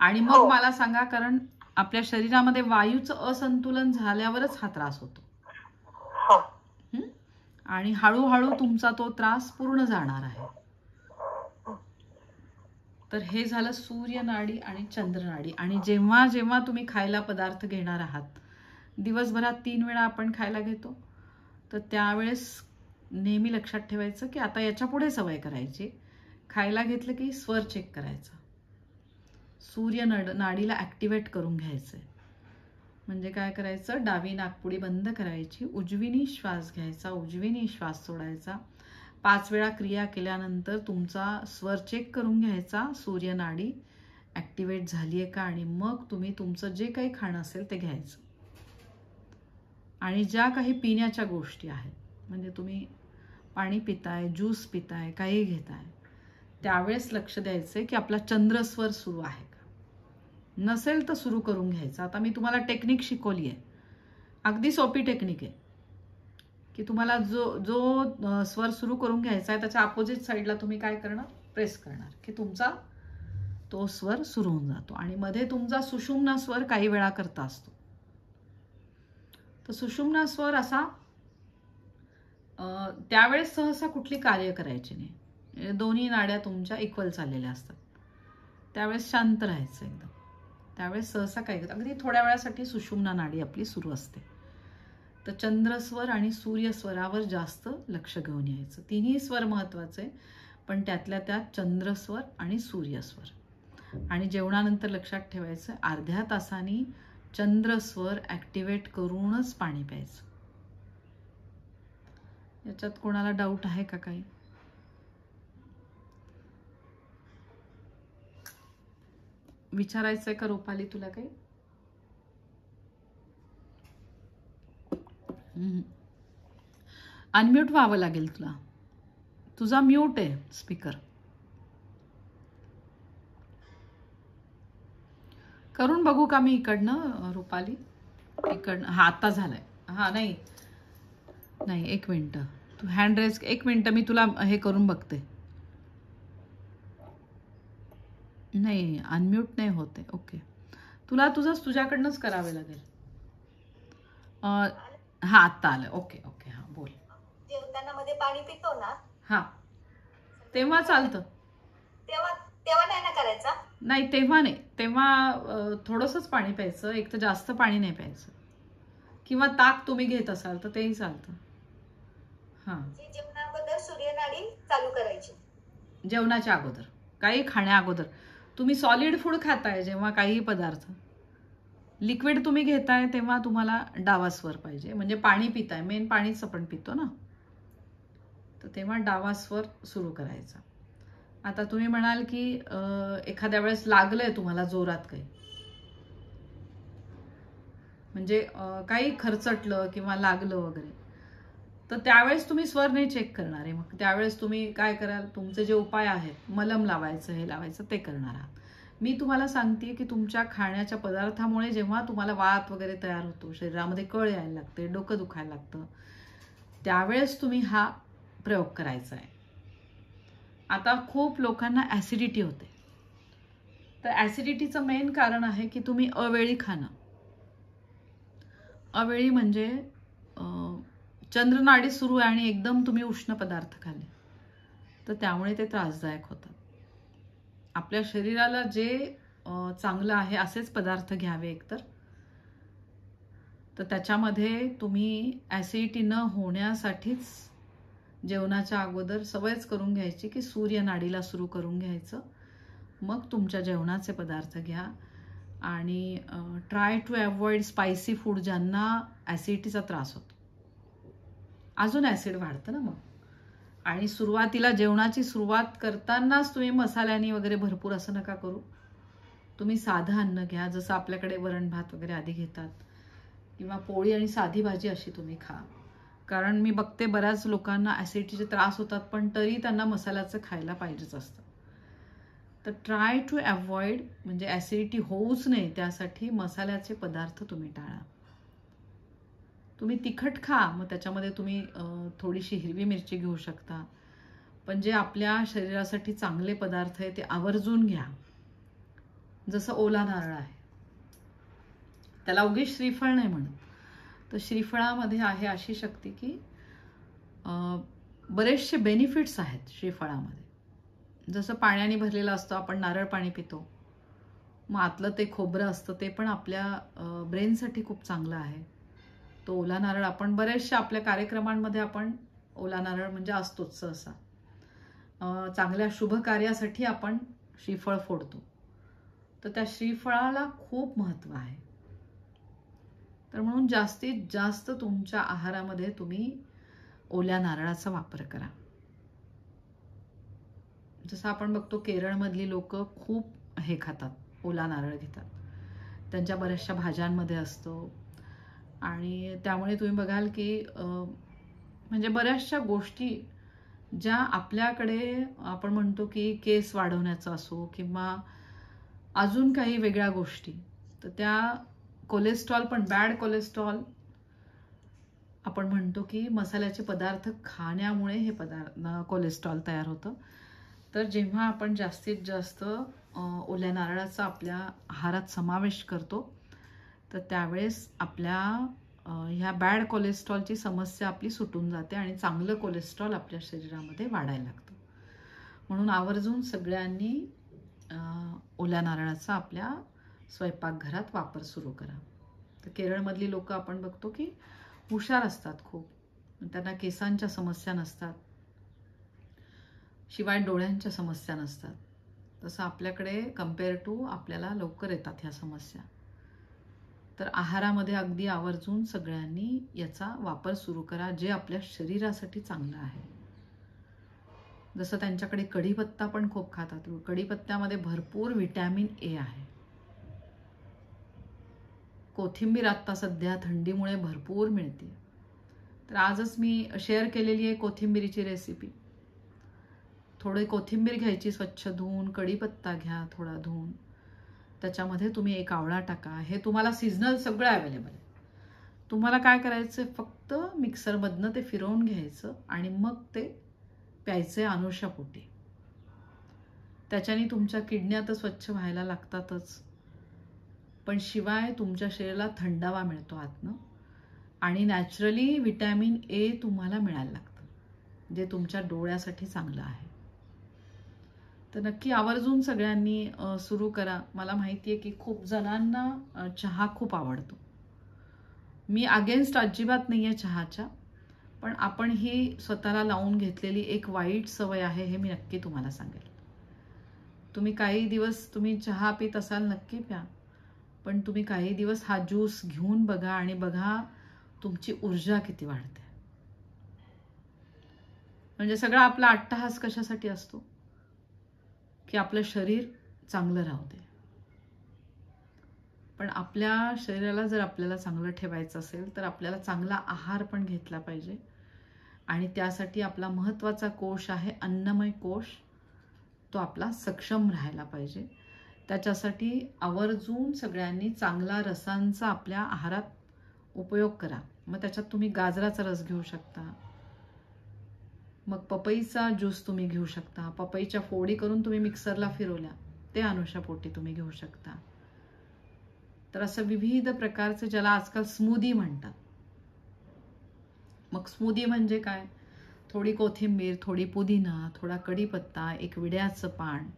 आणि मग मला सांगा, कारण आपल्या शरीरामध्ये वायूचं असंतुलन झाल्यावरच हा त्रास होतो. आणि हळूहळू तुमचा तो त्रास पूर्ण जाणार आहे. तर हे झालं सूर्यनाडी आणि चंद्रनाडी. आणि जेव्हा जेव्हा तुम्ही खायला पदार्थ घेणार आहात, दिवसभरात 3 वेळा आपण खायला घेतो, तर त्यावेळेस नेहमी लक्षात ठेवायचं की आता याच्या पुढे सवय करायची, खायला घेतलं की स्वर चेक करायचा, सूर्य नाडीला ऍक्टिव्हेट करून घ्यायचंय. म्हणजे काय करायचं, डावी नाकपुडी बंद करायची, उजवीनी श्वास घ्यायचा, उजवीनी श्वास सोडायचा. 5 वेळा क्रिया केल्यानंतर तुमचा स्वर चेक करून घ्यायचा, सूर्य नाडी ऍक्टिव्हेट झालीये का, आणि मग तुम्ही तुमचं जे काही खाणं असेल ते घ्यायचं. आणि ज्या काही पिण्याच्या गोष्टी आहेत, म्हणजे तुम्ही पाणी पिताय, ज्यूस पिताय, काही घेताय, त्यावेळेस लक्ष द्यायचंय की आपला चंद्रस्वर सुरू आहे का. नसेल तर सुरू करून घ्यायचं. आता मी तुम्हाला टेक्निक शिकवली आहे, अगदी सोपी टेक्निक आहे की तुम्हाला जो स्वर सुरू करून घ्यायचा आहे त्याच्या अपोजिट साईडला तुम्ही काय करणार, प्रेस करणार की तुमचा तो स्वर सुरू होऊन जातो. आणि मध्ये तुमचा सुषुम्ना स्वर काही वेळा करता असतो. तर सुषुम्ना स्वर असा त्यावेळेस सहसा कुठली कार्य करायची नाही, दोन्ही नाड्या तुमच्या इक्वल चाललेल्या असतात, त्यावेळेस शांत राहायचं एकदम. त्यावेळेस सहसा काय करत, अगदी थोड्या वेळासाठी सुषुम्ना नाडी आपली सुरू असते. तर चंद्रस्वर आणि सूर्यस्वरावर जास्त लक्ष घेऊन यायचं. तिन्ही स्वर महत्वाचे, पण त्यातल्या त्यात चंद्रस्वर आणि सूर्यस्वर. आणि जेवणानंतर लक्षात ठेवायचं, अर्ध्या तासानी चंद्रस्वर ऍक्टिव्हेट करूनच पाणी प्यायचं. याच्यात कोणाला डाऊट आहे का काही? विचारायचंय का रुपाली तुला काही? अनम्यूट व्हावं लागेल तुला. तुझा म्यूट आहे स्पीकर. करून बघू का मी इकडनं रुपाली? इकडनं. हा आता झालंय. हा नाही नाही, एक मिनिट. तू हँड रेस, एक मिनिट मी तुला हे करून बघते. नाही अनम्यूट नाही होते. ओके, तुला तुझ्याकडनंच करावे लागेल. हा आता आलं. ओके ओके, हा बोल. जेवताना मध्ये पाणी पितो ना, हा तेव्हा चालतं. तेव्हा तेव्हा नाही ना करायचा? नाही तेव्हा नाही, तेव्हा थोडंसंच पाणी प्यायचं, एक तर जास्त पाणी नाही प्यायचं. किंवा ताक तुम्ही घेत असाल तर तेही चालतं. हां, जेवणाबद्दल सूर्यनाडी चालू करायची. जेवणाच्या अगोदर, काही खाण्या अगोदर. तुम्ही सॉलिड फूड खाताय जेव्हा, काही पदार्थ लिक्विड तुम्ही घेताय तेव्हा तुम्हाला डावा स्वर पाहिजे. म्हणजे पाणी पिताय, मेन पाणीच आपण पितो ना, तर तेव्हा डावा स्वर सुरू करायचा. आता तुम्ही म्हणाल की एखाद्या वेळेस लागलंय तुम्हाला जोरात काही, म्हणजे काही खरचटलं किंवा लागलं वगैरे, तर त्यावेळेस तुम्ही स्वर नाही चेक करणार आहे. मग त्यावेळेस तुम्ही काय कराल, तुमचे जे उपाय आहेत, मलम लावायचं, हे लावायचं, ते करणार आहात. मी तुम्हाला सांगते की तुमच्या खाण्याच्या पदार्थामुळे जेव्हा तुम्हाला वात वगैरे तयार होतो, शरीरामध्ये कळ यायला लागते, डोकं दुखायला लागतं, त्यावेळेस तुम्ही हा प्रयोग करायचा आहे. आता खूप लोकांना ॲसिडिटी होते, तर ॲसिडिटीचं मेन कारण आहे की तुम्ही अवेळी खाणं. अवेळी म्हणजे चंद्रनाडी सुरू आहे आणि एकदम तुम्ही उष्ण पदार्थ खाल्ले, तर त्यामुळे ते त्रासदायक होतात. आपल्या शरीराला जे चांगलं आहे असेच पदार्थ घ्यावे एकतर. तर त्याच्यामध्ये तुम्ही ॲसिडिटी न होण्यासाठीच जेवणाच्या अगोदर सवयच करून घ्यायची की सूर्यनाडीला सुरू करून घ्यायचं. मग तुमच्या जेवणाचे पदार्थ घ्या आणि try to avoid spicy food. ज्यांना ॲसिडिटीचा त्रास होतो, अजून ॲसिड वाढतं ना मग. आणि सुरुवातीला जेवणाची सुरुवात करतानाच तुम्ही मसाल्यानी वगैरे भरपूर असं नका करू. तुम्ही साधं अन्न घ्या, जसं आपल्याकडे वरण भात वगैरे आधी घेतात, किंवा पोळी आणि साधी भाजी अशी तुम्ही खा. कारण मी बघते बऱ्याच लोकांना ॲसिडिटीचे त्रास होतात, पण तरी त्यांना मसाल्याचं खायला पाहिजेच असतं. तर ट्राय टू अवॉइड, म्हणजे ॲसिडिटी होऊच नये त्यासाठी मसाल्याचे पदार्थ तुम्ही टाळा. तुम्ही तिखट खा, मग त्याच्यामध्ये तुम्ही थोडीशी हिरवी मिरची घेऊ शकता, पण जे आपल्या शरीरासाठी चांगले पदार्थ आहे ते आवर्जून घ्या. जसं ओला नारळ आहे, त्याला उगीच श्रीफळ नाही म्हणत, तर श्रीफळामध्ये आहे अशी शक्ती की बरेचसे बेनिफिट्स आहेत श्रीफळामध्ये. जसं पाण्याने भरलेलं असतं, आपण नारळ पाणी पितो, मग आतलं ते खोबरं असतं, ते पण आपल्या ब्रेनसाठी खूप चांगलं आहे. तो ओला नारळ आपण बऱ्याचशा आपल्या कार्यक्रमांमध्ये आपण ओला नारळ म्हणजे असतोच सहसा. चांगल्या शुभ कार्यासाठी आपण श्रीफळ फोडतो, तर त्या श्रीफळाला खूप महत्त्व आहे. तर म्हणून जास्तीत जास्त तुमच्या आहारामध्ये तुम्ही ओल्या नारळाचा वापर करा. जसं आपण बघतो केरळमधली लोक खूप हे खातात, ओला नारळ घेतात, त्यांच्या बऱ्याचशा भाज्यांमध्ये असतो. आणि त्यामुळे तुम्ही बघाल की म्हणजे बऱ्याचशा गोष्टी ज्या आपल्याकडे आपण म्हणतो की केस वाढवण्याचं असो किंवा अजून काही वेगळ्या गोष्टी, तर त्या कोलेस्ट्रॉल पण, बॅड कोलेस्ट्रॉल आपण म्हणतो की मसाल्याचे पदार्थ खाण्यामुळे हे कोलेस्ट्रॉल तयार होतं. तर जेव्हा आपण जास्तीत जास्त ओल्या नारळाचा आपल्या आहारात समावेश करतो, तर त्यावेळेस आपल्या ह्या बॅड कोलेस्ट्रॉलची समस्या आपली सुटून जाते आणि चांगलं कोलेस्ट्रॉल आपल्या शरीरामध्ये वाढायला लागतं. म्हणून आवर्जून सगळ्यांनी ओल्या नारळाचा आपल्या स्वयंपाकघरात वापर सुरू करा. तर केरळमधली लोक आपण बघतो की हुशार असतात खूप, त्यांना केसांच्या समस्या नसतात, शिवाय डोळ्यांच्या समस्या नसतात. तसं आपल्याकडे कम्पेअर टू आपल्याला लवकर येतात ह्या समस्या. तर आहारामध्ये अगदी आवर्जून सगळ्यांनी याचा वापर सुरू करा, जे आपल्या शरीरासाठी चांगलं आहे. जसं त्यांच्याकडे कढीपत्ता पण खूप खातात. कढीपत्त्यामध्ये भरपूर व्हिटॅमिन ए आहे. कोथिंबीर आत्ता सध्या थंडीमुळे भरपूर मिळते, तर आजच मी शेअर केलेली आहे कोथिंबिरीची रेसिपी. थोडी कोथिंबीर घ्यायची, स्वच्छ धुवून, कढीपत्ता घ्या थोडा धुवून, त्याच्यामध्ये तुम्ही एक आवळा टाका. हे तुम्हाला सीझनल सगळं अवेलेबल आहे. तुम्हाला काय करायचं, फक्त मिक्सरमधनं ते फिरवून घ्यायचं आणि मग ते प्यायचे अनुशापोटी. त्याच्याने तुमच्या किडन्या तर स्वच्छ व्हायला लागतातच, पण शिवाय तुमच्या शरीराला थंडावा मिळतो आतनं आणि नॅचरली व्हिटॅमिन ए तुम्हाला मिळायला लागतं, जे तुमच्या डोळ्यासाठी चांगलं आहे. तर नक्की आवर्जून सगळ्यांनी सुरू करा. मला माहिती आहे की खूप जणांना चहा खूप आवडतो. मी अगेन्स्ट अजिबात नाही आहे चहाच्या, पण आपण ही स्वतःला लावून घेतलेली एक वाईट सवय आहे, हे मी नक्की तुम्हाला सांगेल. तुम्ही काही दिवस तुम्ही चहा पित असाल, नक्की प्या, पण तुम्ही काही दिवस हा ज्यूस घेऊन बघा आणि बघा तुमची ऊर्जा किती वाढते. म्हणजे सगळा आपला अट्टहास कशासाठी असतो, की आपलं शरीर चांगलं राहू दे. पण आपल्या शरीराला जर आपल्याला चांगलं ठेवायचं असेल तर आपल्याला चांगला आहार पण घेतला पाहिजे. आणि त्यासाठी आपला महत्त्वाचा कोश आहे अन्नमय कोश, तो आपला सक्षम राहायला पाहिजे. त्याच्यासाठी आवर्जून सगळ्यांनी चांगला रसांचा आपल्या आहारात उपयोग करा. मग त्याच्यात तुम्ही गाजराचा रस घेऊ शकता, मग पपईचा ज्यूस तुम्ही घेऊ शकता. पपईच्या फोडी करून तुम्ही मिक्सरला फिरवल्या, ते अनुशापोटी तुम्ही घेऊ शकता. तर असं विविध प्रकारचे, ज्याला आजकाल स्मूदी म्हणतात. मग स्मूदी म्हणजे काय, थोडी कोथिंबीर, थोडी पुदिना, थोडा कढीपत्ता, एक विड्याचं पान,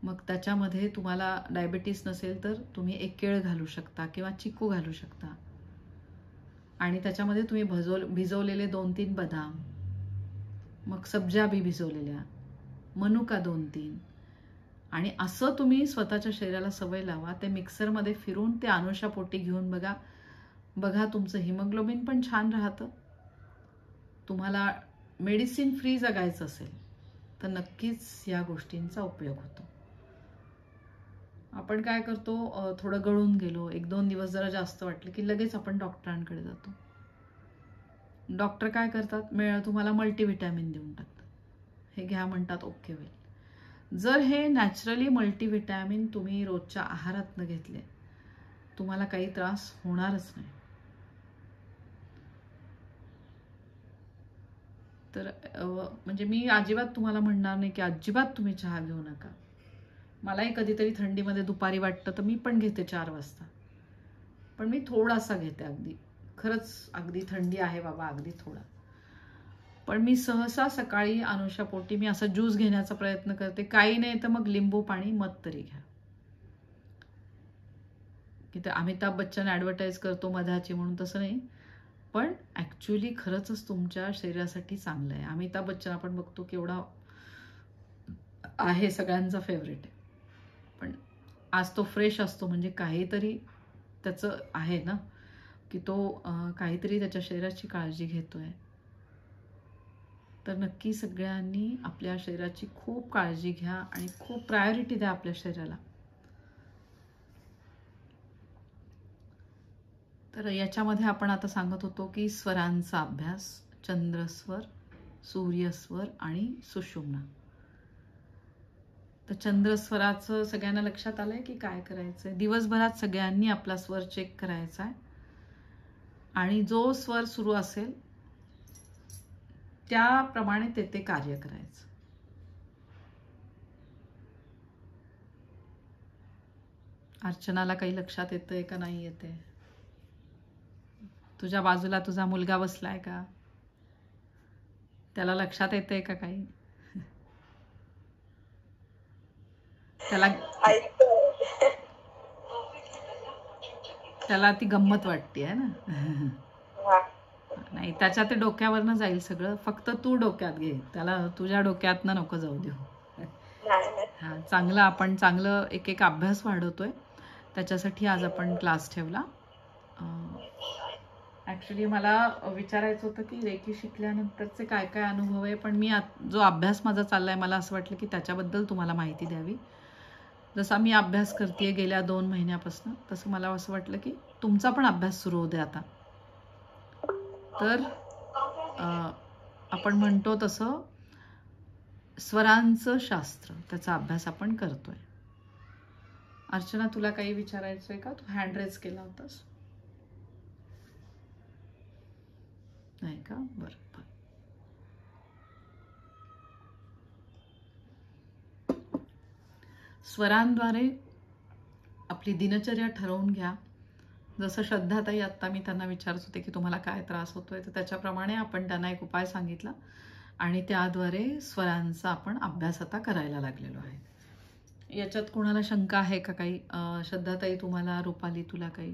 मग त्याच्यामध्ये तुम्हाला डायबिटीस नसेल तर तुम्ही एक केळ घालू शकता किंवा चिकू घालू शकता. आणि त्याच्यामध्ये तुम्ही भिजवलेले 2-3 बदाम, मग सब्जा बी भिजवलेल्या, मनुका 2-3, आणि असं तुम्ही स्वतःच्या शरीराला सवय लावा. ते मिक्सरमध्ये फिरून ते अनुशापोटी घेऊन बघा. बघा तुमचं हिमोग्लोबिन पण छान राहतं. तुम्हाला मेडिसिन फ्री जगायचं असेल तर नक्कीच या गोष्टींचा उपयोग होतो. आपण काय करतो, थोडं गळून गेलो, 1-2 दिवस जरा जास्त वाटलं की लगेच आपण डॉक्टरांकडे जातो. डॉक्टर काय करतात, तुम्हाला मल्टीव्हिटॅमिन देऊन टाकतात. हे घ्या म्हणतात, ओके होईल. जर हे नॅचरली मल्टीव्हिटॅमिन तुम्ही रोजच्या आहारात न घेतले, तुम्हाला काही त्रास होणारच नाही. तर म्हणजे मी अजिबात तुम्हाला म्हणणार नाही की अजिबात तुम्ही चहा घेऊ नका. मलाही कधीतरी थंडीमध्ये दुपारी वाटतं तर मी पण घेते 4 वाजता, पण मी थोडासा घेते. अगदी खरंच अगदी थंडी आहे बाबा, अगदी थोडा. पण मी सहसा सकाळी अनुशापोटी मी असा ज्यूस घेण्याचा प्रयत्न करते. काही नाही तर मग लिंबू पाणी, मध तरी घ्या. की ते अमिताभ बच्चन ॲडव्हर्टाईज करतो मधाची म्हणून, तसं नाही, पण ॲक्च्युली खरंच तुमच्या शरीरासाठी चांगलं आहे. अमिताभ बच्चन आपण बघतो केवढा आहे, सगळ्यांचा फेवरेट आहे, पण आज तो फ्रेश असतो म्हणजे काहीतरी त्याचं आहे ना, की तो काहीतरी त्याच्या शरीराची काळजी घेतोय. तर नक्की सगळ्यांनी आपल्या शरीराची खूप काळजी घ्या आणि खूप प्रायोरिटी द्या आपल्या शरीराला. तर याच्यामध्ये आपण आता सांगत होतो की स्वरांचा अभ्यास, चंद्रस्वर, सूर्यस्वर आणि सुषुम्ना. तर चंद्रस्वराचं सगळ्यांना लक्षात आलंय की काय करायचंय. दिवसभरात सगळ्यांनी आपला स्वर चेक करायचा आहे आणि जो स्वर सुरू असेल त्याप्रमाणे ते कार्य करायचं. अर्चनाला काही लक्षात येतंय का नाही येते? तुझ्या बाजूला तुझा मुलगा बसलाय का? त्याला लक्षात येतंय का काही? त्याला ती गंमत वाटते आहे ना. नाही, त्याच्या ते डोक्यावरनं जाईल सगळं, फक्त तू डोक्यात घे, त्याला तुझ्या डोक्यातनं नको जाऊ देऊ. हा, चांगलं आपण चांगलं एक अभ्यास वाढवतोय, त्याच्यासाठी आज आपण क्लास ठेवला. ॲक्च्युली मला विचारायचं होतं की रेकी शिकल्यानंतरचे काय काय अनुभव आहे, पण मी जो अभ्यास माझा चाललाय मला असं वाटलं की त्याच्याबद्दल तुम्हाला माहिती द्यावी. जसा मी अभ्यास करते गेल्या 2 महिन्यापासून, तसं मला असं वाटलं की तुमचा पण अभ्यास सुरू होऊ दे आता. तर आपण म्हणतो तसं स्वरांचं शास्त्र, त्याचा अभ्यास आपण करतोय. अर्चना, तुला काही विचारायचंय का? तू हँड रेज केला होतास. नाही का? बरं. स्वरांद्वारे आपली दिनचर्या ठरवून घ्या. जसं श्रद्धाताई आत्ता मी त्यांना विचारत होते की तुम्हाला काय त्रास होतोय, तर त्याच्याप्रमाणे आपण त्यांना एक उपाय सांगितला आणि त्याद्वारे स्वरांचा आपण अभ्यास आता करायला लागलेलो आहे. याच्यात कोणाला शंका आहे का काही? श्रद्धाताई तुम्हाला, रूपाली तुला काही?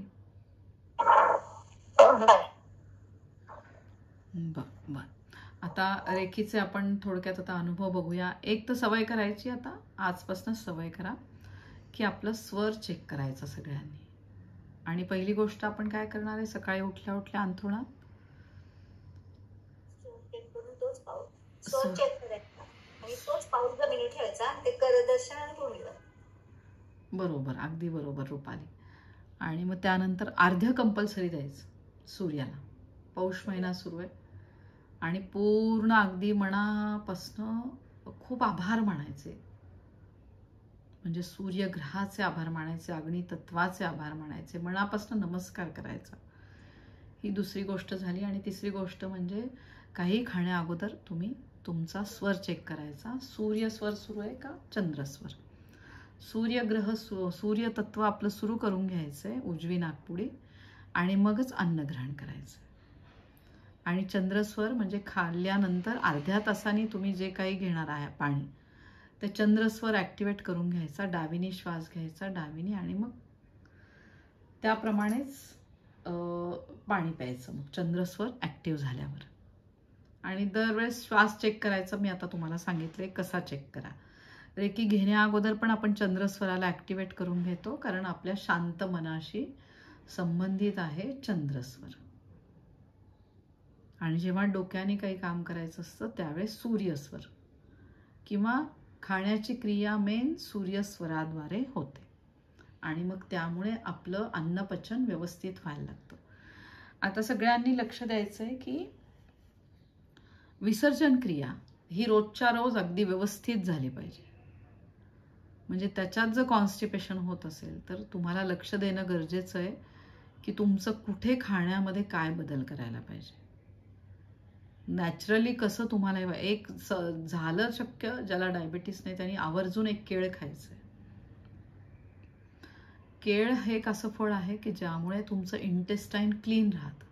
बर. आता रेखीचे आपण थोडक्यात आता अनुभव बघूया. एक तर सवय करायची, आता आजपासूनच सवय करा की आपलं स्वर चेक करायचं सगळ्यांनी. आणि पहिली गोष्ट आपण काय करणार आहे, सकाळी उठल्या उठल्या अंथरुणात बरोबर, अगदी बरोबर रुपाली. आणि मग त्यानंतर अर्ध्य कंपल्सरी द्यायचं सूर्याला. पौष महिना सुरू आहे आणि पूर्ण अगदी मनापासनं खूप आभार मानायचे, म्हणजे सूर्यग्रहाचे आभार मानायचे, अग्नी तत्वाचे आभार मानायचे, मनापासून नमस्कार करायचा. ही दुसरी गोष्ट झाली. आणि तिसरी गोष्ट म्हणजे काही खाण्या अगोदर तुम्ही तुमचा स्वर चेक करायचा. सूर्य स्वर सुरू आहे का, चंद्रस्वर. सूर्यग्रह सूर्य तत्व आपलं सुरू करून घ्यायचंय उजवी नाकपुडी आणि मगच अन्न ग्रहण करायचं. आणि चंद्रस्वर म्हणजे खाल्ल्यानंतर अर्ध्या तासाने तुम्ही जे काही घेणार आहे पाणी, ते चंद्रस्वर ॲक्टिवेट करून घ्यायचा. डावीने श्वास घ्यायचा, डावीने, आणि मग त्याप्रमाणेच पाणी प्यायचं मग चंद्रस्वर ॲक्टिव्ह झाल्यावर. आणि दरवेळेस श्वास चेक करायचा. मी आता तुम्हाला सांगितले कसा चेक करा. रेकी घेण्या अगोदर पण आपण चंद्रस्वराला ॲक्टिवेट करून घेतो, कारण आपल्या शांत मनाशी संबंधित आहे चंद्रस्वर. आणि जेव्हा डोक्याने काही काम करायचं असतं त्यावेळेस सूर्यस्वर किंवा खाण्याची क्रिया मेन सूर्यस्वराद्वारे होते. आणि मग त्यामुळे आपलं अन्नपचन व्यवस्थित व्हायला लागतं. आता सगळ्यांनी लक्ष द्यायचं आहे की विसर्जन क्रिया ही रोजच्या रोज अगदी व्यवस्थित झाली पाहिजे. म्हणजे त्याच्यात जर कॉन्स्टिपेशन होत असेल तर तुम्हाला लक्ष देणं गरजेचं आहे की तुमचं कुठे खाण्यामध्ये काय बदल करायला पाहिजे. नॅचरली कसं तुम्हाला एक झालं शक्य, ज्याला डायबिटीस नाही त्यांनी आवर्जून एक केळ खायचंय. केळ हे एक असं फळ आहे की ज्यामुळे तुमचं इंटेस्टाईन क्लीन राहतं.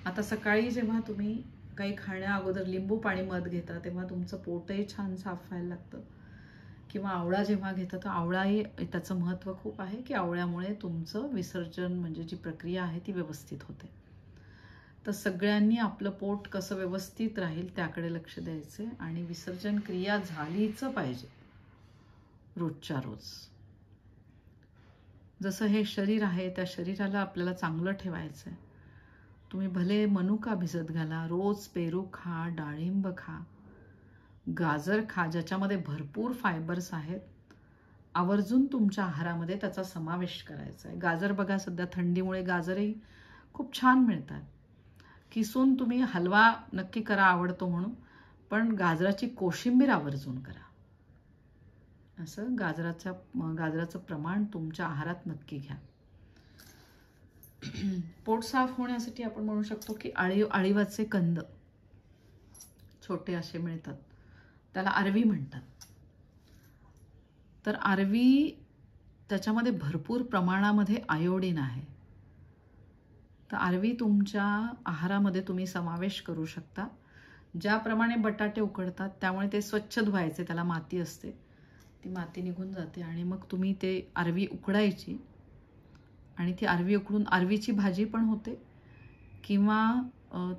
आता सकाळी जेव्हा तुम्ही काही खाण्या अगोदर लिंबू पाणी मध घेता तेव्हा तुमचं पोटही छान साफ व्हायला लागतं. किंवा आवळा जेव्हा घेता तर आवळाही त्याचं महत्त्व खूप आहे की आवळ्यामुळे तुमचं विसर्जन म्हणजे जी प्रक्रिया आहे ती व्यवस्थित होते. तर सगळ्यांनी आपलं पोट कसं व्यवस्थित राहील त्याकडे लक्ष द्यायचे आणि विसर्जन क्रिया झालीच पाहिजे रोजच्या रोज. जसं हे शरीर आहे त्या शरीराला आपल्याला चांगलं ठेवायचं आहे. तुम्ही भले मनुका भिजत घाला, रोज पेरू खा, डाळिंब खा, गाजर खा, ज्याच्यामध्ये भरपूर फायबर्स आहेत. आवर्जून तुमच्या आहारामध्ये त्याचा समावेश करायचा आहे. गाजर बघा, सध्या थंडीमुळे गाजरही खूप छान मिळतात. किसून तुम्ही हलवा नक्की करा आवडतो म्हणून, पण गाजराची कोशिंबीर आवर्जून करा. असं गाजराचं प्रमाण तुमच्या आहारात नक्की घ्या. पोट साफ होण्यासाठी आपण म्हणू शकतो की अळीवाचे कंद छोटे असे मिळतात, त्याला अरवी म्हणतात. तर अरवी त्याच्यामध्ये भरपूर प्रमाणामध्ये आयोडीन आहे. तर अरवी तुमच्या आहारामध्ये तुम्ही समावेश करू शकता. ज्याप्रमाणे बटाटे उकडतात त्यामुळे ते स्वच्छ धुवायचे, त्याला माती असते, ती माती निघून जाते. आणि मग तुम्ही ते अरवी उकडायची आणि ती अरवी उकडून अरवीची भाजी पण होते किंवा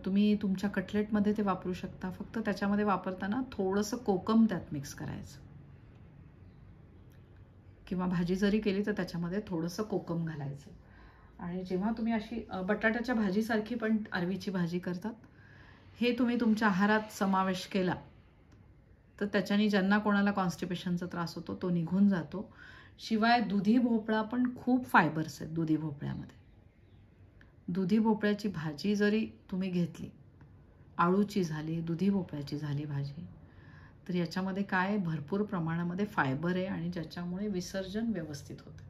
तुम्ही तुमच्या कटलेटमध्ये ते वापरू शकता. फक्त त्याच्यामध्ये वापरताना थोडंसं कोकम त्यात मिक्स करायचं किंवा भाजी जरी केली तर त्याच्यामध्ये थोडंसं कोकम घालायचं. आणि जेव्हा तुम्ही अशी बटाट्याच्या भाजीसारखी पण अरवीची भाजी करतात, हे तुम्ही तुमच्या आहारात समावेश केला तर त्याच्याने ज्यांना कोणाला कॉन्स्टिपेशनचा त्रास होतो तो निघून जातो. शिवाय दुधी भोपळा पण खूप फायबर्स आहेत दुधी भोपळ्यामध्ये. दुधी भोपळ्याची भाजी जरी तुम्ही घेतली, आळूची झाली, दुधी भोपळ्याची झाली भाजी, तर याच्यामध्ये काय भरपूर प्रमाणामध्ये फायबर आहे आणि ज्याच्यामुळे विसर्जन व्यवस्थित होतं.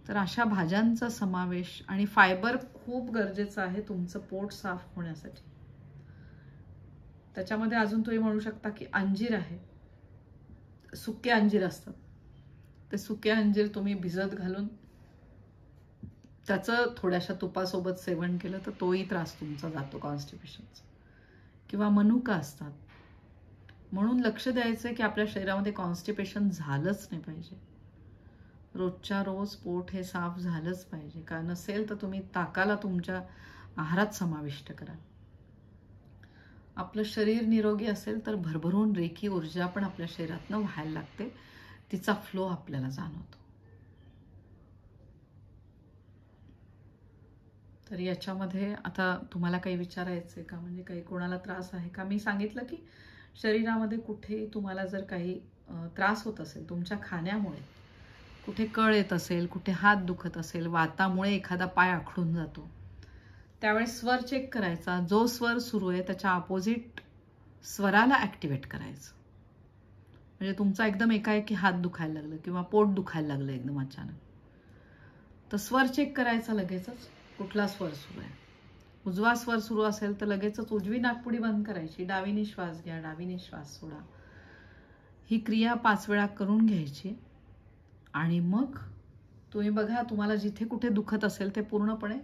तर अशा भाज्यांचा समावेश, आणि फायबर खूप गरजेचं आहे तुमचं पोट साफ होण्यासाठी. त्याच्यामध्ये अजून तुम्ही म्हणू शकता की अंजीर आहे, सुके अंजीर असतात, ते सुके अंजीर तुम्ही भिजत घालून त्याचं थोड्याशा तुपासोबत सेवन केलं तर तोही त्रास तुमचा जातो कॉन्स्टिपेशनचा. किंवा मनुका असतात. म्हणून लक्ष द्यायचं की आपल्या शरीरामध्ये कॉन्स्टिपेशन झालंच नाही पाहिजे. रोजच्या रोज पोट हे साफ झालंच पाहिजे. का नसेल तर तुम्ही ताकाला तुमच्या आहारात समाविष्ट करा. आपलं शरीर निरोगी असेल तर भरभरून रेखी ऊर्जा पण आपल्या शरीरातनं व्हायला लागते, तिचा फ्लो आपल्याला जाणवतो. तर याच्यामध्ये आता तुम्हाला काही विचारायचं आहे का, म्हणजे काही कोणाला त्रास आहे का? मी सांगितलं की शरीरामध्ये कुठे तुम्हाला जर काही त्रास होत असेल तुमच्या खाण्यामुळे, कुठे कळ येत असेल, कुठे हात दुखत असेल, वातामुळे एखादा पाय आखडून जातो, त्यावेळेस स्वर चेक करायचा. जो स्वर सुरू आहे त्याच्या अपोजिट स्वराला ॲक्टिवेट करायचं. म्हणजे तुमचा एकदम एकाएकी हात दुखायला लागलं किंवा पोट दुखायला लागलं एकदम अचानक, तर स्वर चेक करायचा लगेचच, कुठला स्वर सुरू आहे. उजवा स्वर सुरू असेल तर लगेचच उजवी नाकपुडी बंद करायची, डावीने श्वास घ्या, डावीने श्वास सोडा. ही क्रिया 5 वेळा करून घ्यायची. आणि मग तुम्ही बघा तुम्हाला जिथे कुठे दुखत असेल ते पूर्णपणे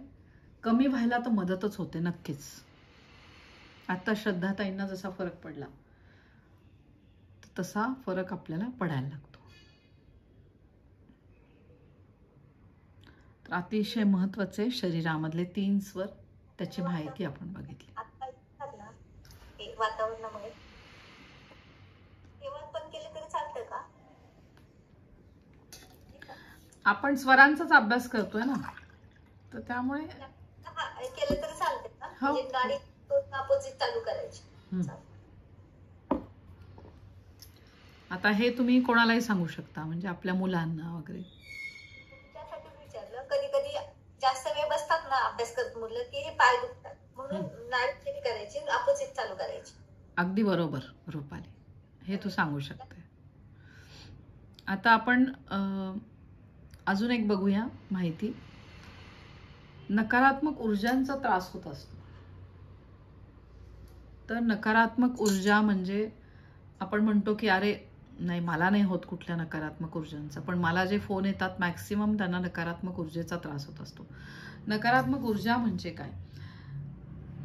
कमी व्हायला तर मदतच होते नक्कीच. आता श्रद्धाताईंना जसा फरक पडला तसा फरक आपल्याला पडायला लागतो. तर अतिशय महत्वाचे शरीरामधले 3 स्वर, त्याची माहिती आपण बघितली. वातावरणामुळे तेव्हा पण केले तरी चालतं का? आपण स्वरांचाच अभ्यास करतोय ना, तर त्यामुळे केलं तरी चालते का? हो. म्हणजे गाडी अपोजिट चालू करायची. आता हे तुम्ही कोणालाही सांगू शकता, म्हणजे आपल्या मुलांना वगैरे. त्यासाठी विचारलं, कधी कधी जास्त वेळ बसतात ना अभ्यास करत मुलं की हे पाय दुखतात, म्हणून नाडी करायची, अपोजिट चालू करायची. अगदी बरोबर रुपाली, हे तू सांगू शकते. आता आपण अजून एक बघूया माहिती. नकारात्मक ऊर्जांचा त्रास होत असतो. तर नकारात्मक ऊर्जा म्हणजे आपण म्हणतो की अरे नाही, मला नाही होत कुठल्या नकारात्मक ऊर्जांचा, पण मला जे फोन येतात मॅक्सिमम त्यांना नकारात्मक ऊर्जेचा त्रास होत असतो. नकारात्मक ऊर्जा म्हणजे काय,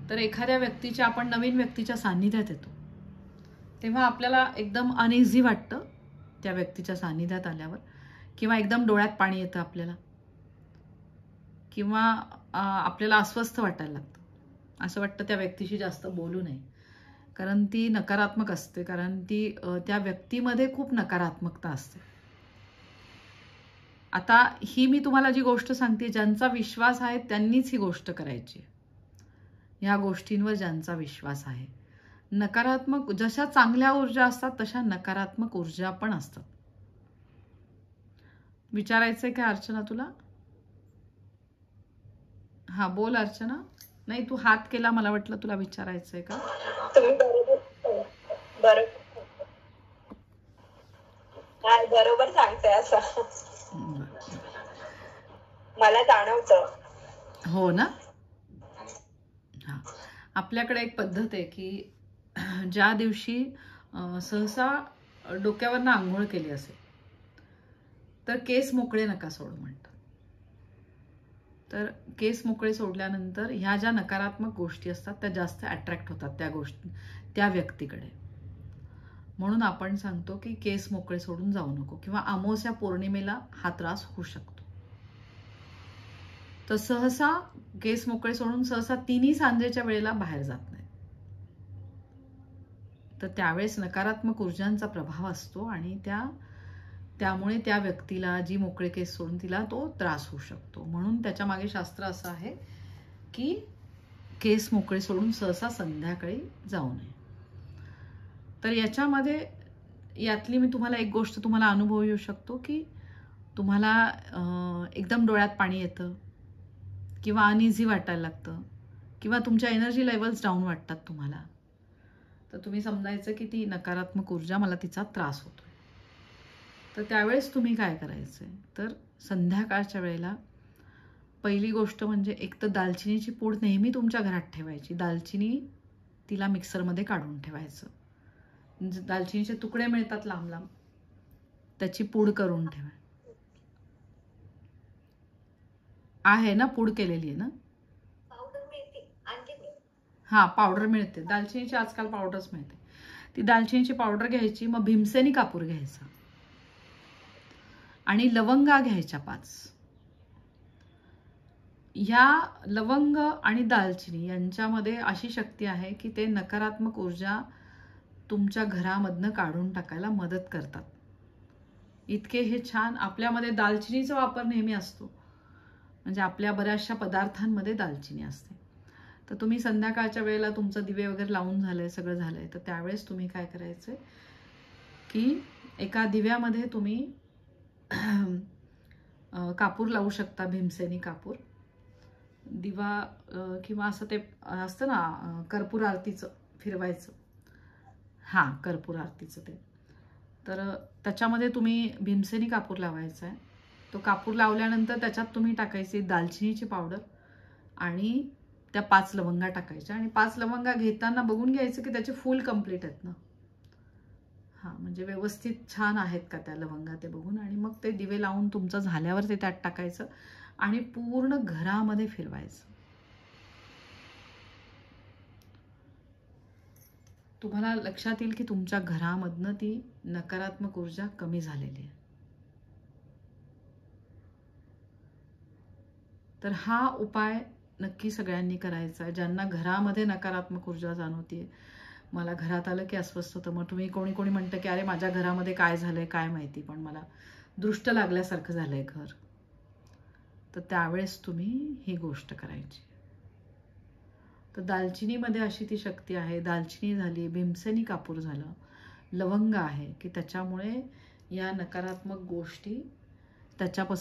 तर एखाद्या व्यक्तीच्या, आपण नवीन व्यक्तीच्या सान्निध्यात येतो तेव्हा आपल्याला एकदम अनइझी वाटतं त्या व्यक्तीच्या सान्निध्यात आल्यावर, किंवा एकदम डोळ्यात पाणी येतं आपल्याला, किंवा आपल्याला अस्वस्थ वाटायला लागतं. असं वाटतं त्या व्यक्तीशी जास्त बोलू नये, कारण ती नकारात्मक असते, कारण ती त्या व्यक्तीमध्ये खूप नकारात्मकता असते. आता ही मी तुम्हाला जी गोष्ट सांगते, ज्यांचा विश्वास आहे त्यांनीच ही गोष्ट करायची. ह्या गोष्टींवर ज्यांचा विश्वास आहे. नकारात्मक, जशा चांगल्या ऊर्जा असतात तशा नकारात्मक ऊर्जा पण असतात. विचारायचंय का अर्चना तुला? हा बोल अर्चना. नाही, तू हात केला, मला वाटलं तुला विचारायचंय का. तुम्ही बरोबर सांगताय असं मला जाणवतं. हो ना. हा, आपल्याकडे एक पद्धत आहे की ज्या दिवशी सहसा डोक्यावरनं आंघोळ केली असेल तर केस मोकळे नका सोडू म्हणतात. तर केस मोकळे सोडल्यानंतर ह्या ज्या नकारात्मक गोष्टी असतात त्या जास्त अट्रॅक्ट होतात त्या गोष्टी, त्या व्यक्तीकडे. म्हणून आपण सांगतो की केस मोकळे सोडून जाऊ नको, किंवा अमावस्या पौर्णिमेला हा त्रास होऊ शकतो. तर सहसा केस मोकळे सोडून सहसा 3 सांजेच्या वेळेला बाहेर जात नाही. तर त्यावेळेस नकारात्मक ऊर्जांचा प्रभाव असतो आणि त्यामुळे त्या व्यक्तीला, जी मोकळे केस सोडून, तिला तो त्रास होऊ शकतो. म्हणून त्याच्या मागे शास्त्र असं आहे की केस मोकळे सोडून सहसा संध्याकाळी जाऊ नये. तर याच्यामध्ये यातली मी तुम्हाला एक गोष्ट तुम्हाला अनुभव येऊ शकतो की तुम्हाला एकदम डोळ्यात पाणी येतं, किंवा अनइझी वाटायला लागतं किंवा तुमच्या एनर्जी लेवल्स डाऊन वाटतात तुम्हाला, तर तुम्ही समजायचं की ती नकारात्मक ऊर्जा, मला तिचा त्रास होतो. तर त्यावेळेस तुम्ही काय करायचं आहे, तर संध्याकाळच्या वेळेला पहिली गोष्ट म्हणजे एक तर दालचिनीची पूड नेहमी तुमच्या घरात ठेवायची. दालचिनी तिला मिक्सरमध्ये काढून ठेवायचं. दालचिनीचे तुकडे मिळतात लांब लांब, त्याची पूड करून ठेवा. आहे ना, पूड केलेली आहे ना? पावडर मिळते आणखी नाही. हां, पावडर मिळते. दालचिनीची आजकाल पावडरच मिळते. ती दालचिनीची पावडर घ्यायची, मग भीमसेनी कापूर घ्यायचा आणि लवंगा घ्यायच्या 5. ह्या लवंग आणि दालचिनी यांच्यामध्ये अशी शक्ती आहे की ते नकारात्मक ऊर्जा तुमच्या घरामधनं काढून टाकायला मदत करतात. इतके हे छान. आपल्यामध्ये दालचिनीचा वापर नेहमी असतो, म्हणजे आपल्या बऱ्याचशा पदार्थांमध्ये दालचिनी असते. तर तुम्ही संध्याकाळच्या वेळेला तुमचं दिवे वगैरे लावून झालंय, सगळं झालंय, तर त्यावेळेस तुम्ही काय करायचंय की एका दिव्यामध्ये तुम्ही कापूर लावू शकता, भीमसेनी कापूर. दिवा किंवा असं ते असतं ना कर्पूर आरतीचं फिरवायचं, हां कर्पूर आरतीचं ते, तर त्याच्यामध्ये तुम्ही भीमसेनी कापूर लावायचा आहे. तो कापूर लावल्यानंतर त्याच्यात तुम्ही टाकायची दालचिनीची पावडर आणि त्या 5 लवंगा टाकायच्या. आणि 5 लवंगा घेताना बघून घ्यायचं की त्याचे फुल कंप्लीट आहेत ना, हां म्हणजे व्यवस्थित छान आहेत का त्या लवंगा ते बघून. आणि मग ते दिवे लावून तुमचं झाल्यावर ते त्यात टाकायचं आणि पूर्ण घरामध्ये फिरवायचं. तुम्हाला लक्षात येईल की तुमच्या घरामधनं ती नकारात्मक ऊर्जा कमी झालेली आहे. तर हा उपाय नक्की सगळ्यांनी करायचा आहे. ज्यांना घरामध्ये नकारात्मक ऊर्जा जाणवतीये, मला घरात आलं की अस्वस्थ होतं. मग तुम्ही कोणी कोणी म्हणतं की अरे माझ्या घरामध्ये काय झालंय काय माहिती, पण मला दृष्ट लागल्यासारखं झालंय घर, तर त्यावेळेस तुम्ही ही गोष्ट करायची. तर दालचिनीमध्ये अशी ती शक्ती आहे. दालचिनी झाली, भीमसेनी कापूर झालं, लवंग आहे की त्याच्यामुळे या नकारात्मक गोष्टी त्याच्यापासून